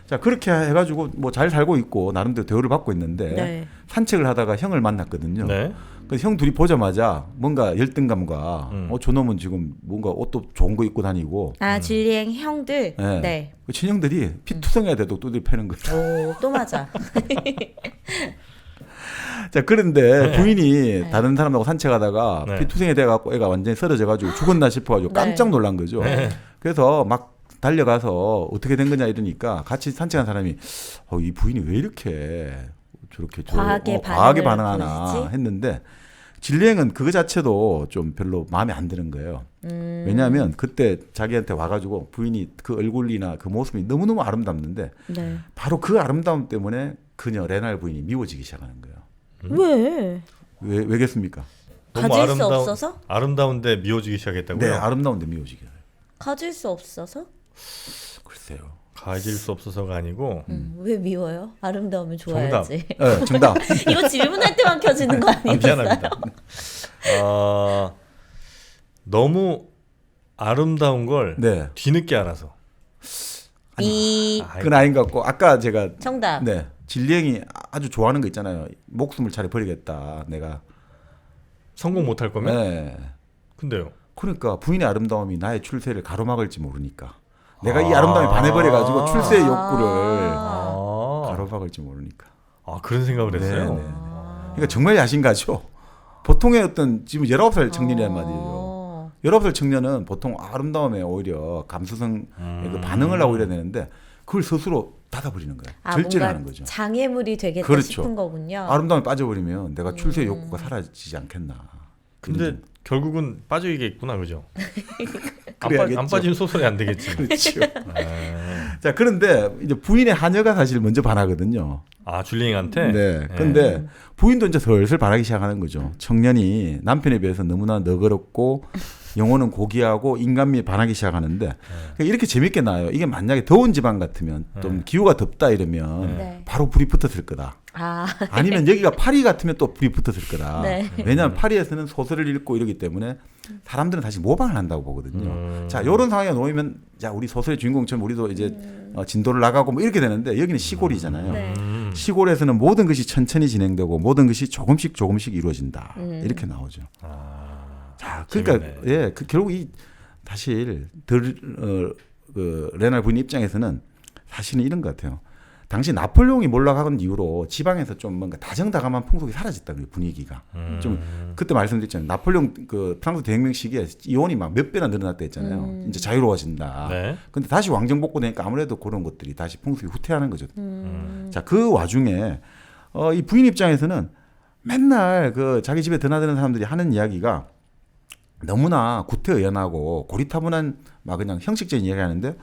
자 그렇게 해가지고 뭐 잘 살고 있고 나름대로 대우를 받고 있는데 네. 산책을 하다가 형을 만났거든요. 네. 그래서 형 둘이 보자마자 뭔가 열등감과 저놈은 지금 뭔가 옷도 좋은 거 입고 다니고 아, 줄리앵 형들. 네. 네. 그 친형들이 피투성해야 돼도 두드려 패는 거예요. 오, 또 맞아. 자 그런데 부인이 다른 사람하고 산책하다가 네. 피투성이 돼갖고 애가 완전히 쓰러져가지고 죽었나 싶어가지고 네. 깜짝 놀란 거죠. 네. 그래서 막 달려가서 어떻게 된 거냐 이러니까 같이 산책한 사람이 이 부인이 왜 이렇게 저렇게 과하게 과하게 반응을 반응하나 보이지? 했는데 진리행은 그거 자체도 좀 별로 마음에 안 드는 거예요. 왜냐하면 그때 자기한테 와가지고 부인이 그 얼굴이나 그 모습이 너무너무 아름답는데 네. 바로 그 아름다움 때문에 그녀 레날 부인이 미워지기 시작하는 거예요. 왜? 왜겠습니까? 너무 가질 수 없어서? 아름다운데 미워지기 시작했다고요? 네, 아름다운데 미워지기. 가질 수 없어서? 글쎄요. 가질 수 없어서가 아니고 왜 미워요? 아름다우면 좋아야지. 네, 정답. 이거 질문할 때만 켜지는 거 아니에요? 미안합니다. 너무 아름다운 걸 네. 뒤늦게 알아서. 이 그건 아닌 것 같고 아까 제가 정답. 네 진리행이 아주 좋아하는 거 있잖아요. 목숨을 차려 버리겠다. 내가. 성공 못할 거면? 네. 근데요. 그러니까 부인의 아름다움이 나의 출세를 가로막을지 모르니까. 내가 이 아름다움에 반해버려가지고 출세의 욕구를 가로막을지 모르니까. 그런 생각을 했어요. 네. 그러니까 정말 야심가죠. 보통의 어떤 지금 19살 청년이란 말이에요. 19살 청년은 보통 아름다움에 오히려 감수성의 그 반응을 하고 이래야 되는데 그걸 스스로 닫아버리는 거예요. 절제를 하는 거죠. 장애물이 되겠다 그렇죠. 싶은 거군요. 아름다움에 빠져버리면 내가 출세의 욕구가 사라지지 않겠나. 근데 결국은 빠져야겠구나, 그죠? 그래야겠죠. 안 빠지면 소설이 안 되겠지. 그렇죠. 자 그런데 이제 부인의 하녀가 사실 먼저 반하거든요. 줄리앵한테? 네. 근데 부인도 이제 슬슬 반하기 시작하는 거죠. 청년이 남편에 비해서 너무나 너그럽고 영혼은 고귀하고 인간미에 반하기 시작하는데 그러니까 이렇게 재밌게 나와요. 이게 만약에 더운 지방 같으면 좀 기후가 덥다 이러면 네. 바로 불이 붙었을 거다. 아니면 여기가 파리 같으면 또 불이 붙었을 거다. 네. 왜냐하면 파리에서는 소설을 읽고 이러기 때문에 사람들은 다시 모방을 한다고 보거든요. 자, 이런 상황에 놓이면 자 우리 소설의 주인공처럼 우리도 이제 진도를 나가고 뭐 이렇게 되는데 여기는 시골이잖아요. 네. 시골에서는 모든 것이 천천히 진행되고 모든 것이 조금씩 이루어진다. 이렇게 나오죠. 자, 그러니까 재밌네. 결국 이 사실 레날 부인 입장에서는 사실은 이런 것 같아요. 당시 나폴레옹이 몰락한 이후로 지방에서 좀 뭔가 다정다감한 풍속이 사라졌다 그 분위기가. 좀 그때 말씀드렸잖아요. 나폴레옹 그 프랑스 대혁명 시기에 이혼이 막 몇 배나 늘어났다 했잖아요. 이제 자유로워진다. 네. 근데 다시 왕정 복구되니까 아무래도 그런 것들이 다시 풍속이 후퇴하는 거죠. 자, 그 와중에 이 부인 입장에서는 맨날 그 자기 집에 드나드는 사람들이 하는 이야기가 너무나 구태의연하고 고리타분한 막 그냥 형식적인 이야기 하는데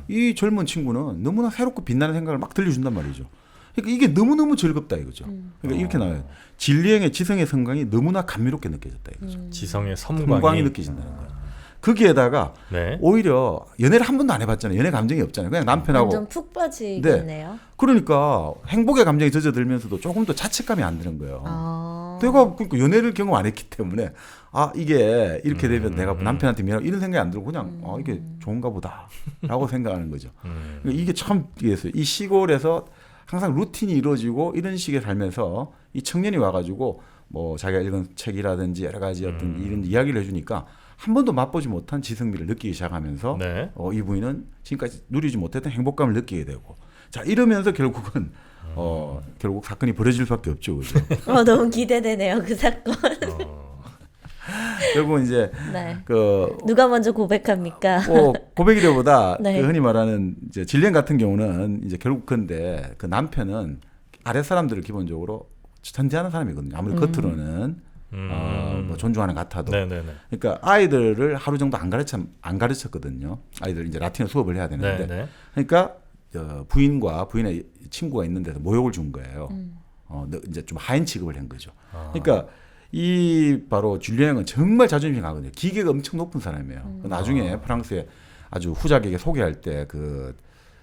이 젊은 친구는 너무나 새롭고 빛나는 생각을 막 들려준단 말이죠. 그러니까 이게 너무너무 즐겁다 이거죠. 그러니까 이렇게 나와요. 진리행의 지성의 성광이 너무나 감미롭게 느껴졌다 이거죠. 지성의 풍광이 느껴진다는 거예요. 거기에다가 네. 오히려 연애를 한 번도 안 해봤잖아요. 연애 감정이 없잖아요. 그냥 남편하고. 완전 푹 빠지겠네요. 그러니까 행복의 감정이 젖어들면서도 조금 더 자책감이 안 드는 거예요. 아. 내가 그러니까 연애를 경험 안 했기 때문에 이게 이렇게 되면 내가 남편한테 미안하고 이런 생각이 안 들고 그냥 이게 좋은가 보다라고 생각하는 거죠. 그러니까 이게 참 이 시골에서 항상 루틴이 이루어지고 이런 식의 살면서 이 청년이 와가지고 뭐 자기가 읽은 책이라든지 여러 가지 어떤 이런 이야기를 해주니까 한 번도 맛보지 못한 지성미를 느끼기 시작하면서 네. 이 부인은 지금까지 누리지 못했던 행복감을 느끼게 되고 자 이러면서 결국은 결국 사건이 벌어질 수밖에 없죠, 그죠? 너무 기대되네요 그 사건. 결국은 이제 네. 그 누가 먼저 고백합니까? 고백이라보다 네. 그 흔히 말하는 이제 질렌 같은 경우는 이제 결국 근데 그 남편은 아랫 사람들을 기본적으로 천지하는 사람이거든요. 아무리 겉으로는 뭐 존중하는 것 같아도. 네네네. 그러니까 아이들을 하루 정도 안 가르쳤거든요. 아이들 이제 라틴어 수업을 해야 되는데. 네네. 그러니까 부인의 친구가 있는데도 모욕을 준 거예요. 이제 좀 하인 취급을 한 거죠. 그러니까 이 바로 줄리앙은 정말 자존심이 강하거든요. 기계가 엄청 높은 사람이에요. 나중에 프랑스의 아주 후작에게 소개할 때 그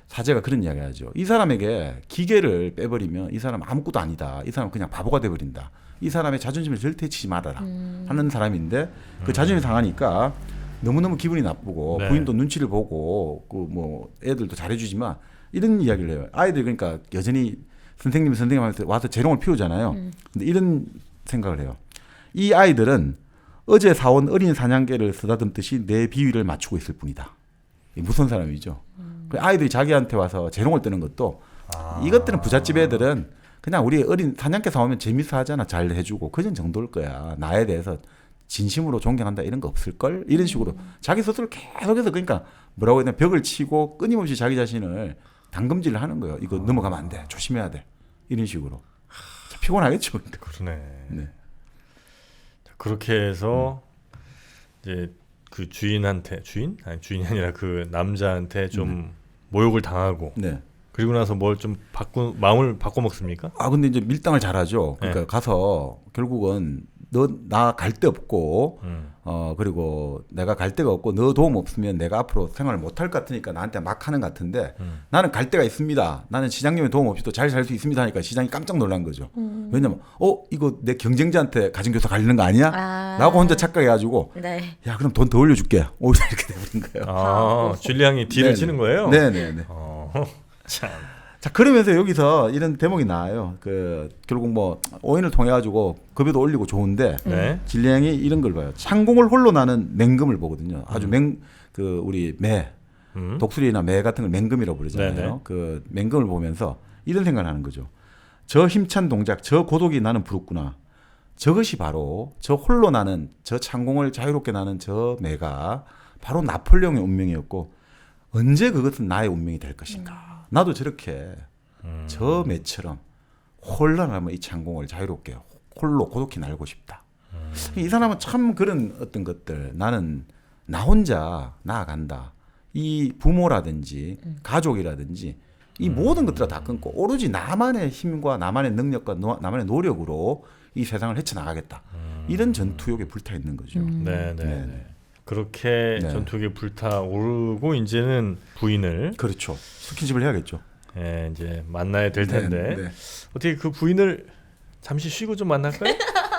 사제가 그런 이야기 하죠. 이 사람에게 기계를 빼버리면 이 사람 아무것도 아니다. 이 사람 그냥 바보가 돼버린다. 이 사람의 자존심을 절대 치지 말아라 하는 사람인데 그 자존심이 상하니까 너무너무 기분이 나쁘고 네. 부인도 눈치를 보고 그 뭐 애들도 잘해주지만 이런 이야기를 해요. 아이들이 그러니까 여전히 선생님한테 와서 재롱을 피우잖아요. 근데 이런 생각을 해요. 이 아이들은 어제 사온 어린 사냥개를 쓰다듬듯이 내 비위를 맞추고 있을 뿐이다. 무슨 사람이죠. 그 아이들이 자기한테 와서 재롱을 뜨는 것도 이것들은 부잣집 애들은 그냥 우리 어린 사냥개 사오면 재밌어 하잖아. 잘 해주고 그전 정도일 거야. 나에 대해서 진심으로 존경한다 이런 거 없을걸? 이런 식으로 자기 스스로 계속해서 그러니까 뭐라고 해야 되나 벽을 치고 끊임없이 자기 자신을 당금질을 하는 거예요. 이거 넘어가면 안 돼. 조심해야 돼. 이런 식으로. 피곤하겠죠. 그러니까. 그러네. 네. 자, 그렇게 해서 이제 그 주인이 아니라 그 남자한테 좀 모욕을 당하고 네. 그리고 나서 뭘 좀 마음을 바꿔 먹습니까? 근데 이제 밀당을 잘하죠. 그러니까 네. 가서 결국은 나 갈 데 없고 그리고 내가 갈 데가 없고 너 도움 없으면 내가 앞으로 생활을 못할 것 같으니까 나한테 막 하는 것 같은데 나는 갈 데가 있습니다. 나는 시장님의 도움 없이도 잘 살 수 있습니다 하니까 시장이 깜짝 놀란 거죠. 왜냐면 이거 내 경쟁자한테 가정교사 갈리는 거 아니야? 라고 혼자 착각해가지고 네. 야 그럼 돈 더 올려줄게. 오히려 이렇게 돼버린 거예요. 줄리앙이 딜을 네네. 치는 거예요? 네네네. 참. 자 그러면서 여기서 이런 대목이 나와요. 그 결국 뭐 오인을 통해 가지고 급여도 올리고 좋은데 네. 질량이 이런 걸 봐요. 창공을 홀로 나는 맹금을 보거든요. 아주 우리 매 독수리나 매 같은 걸 맹금이라고 부르잖아요. 네네. 그 맹금을 보면서 이런 생각을 하는 거죠. 저 힘찬 동작, 저 고독이 나는 부럽구나. 저것이 바로 저 홀로 나는 저 창공을 자유롭게 나는 저 매가 바로 나폴레옹의 운명이었고 언제 그것은 나의 운명이 될 것인가. 나도 저렇게 저 매처럼 홀로 나면 이 창공을 자유롭게 홀로 고독히 날고 싶다. 이 사람은 참 그런 어떤 것들 나는 나 혼자 나아간다. 이 부모라든지 가족이라든지 이 모든 것들을 다 끊고 오로지 나만의 힘과 나만의 능력과 나만의 노력으로 이 세상을 헤쳐나가겠다. 이런 전투욕에 불타 있는 거죠. 네네. 그렇게 네. 전투기에 불타오르고 이제는 부인을 그렇죠. 스킨십을 해야겠죠. 이제 만나야 될 텐데 네. 어떻게 그 부인을 잠시 쉬고 좀 만날까요?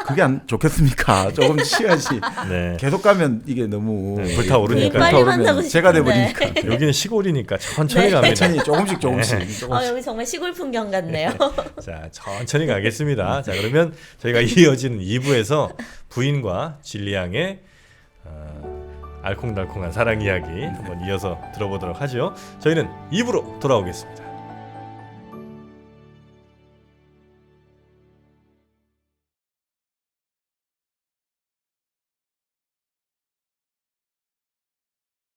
그게 안 좋겠습니까? 조금 쉬어야지. 네. 계속 가면 이게 너무 네, 불타오르니까. 빨리 불타오르면 만나고 제가 싶은데. 돼버리니까. 여기는 시골이니까 천천히 네. 갑니다. 천천히 조금씩. 여기 정말 시골 풍경 같네요. 자, 천천히 가겠습니다. 자, 그러면 저희가 이어지는 2부에서 부인과 질리앙의 알콩달콩한 사랑 이야기 한번 이어서 들어보도록 하죠. 저희는 2부로 돌아오겠습니다.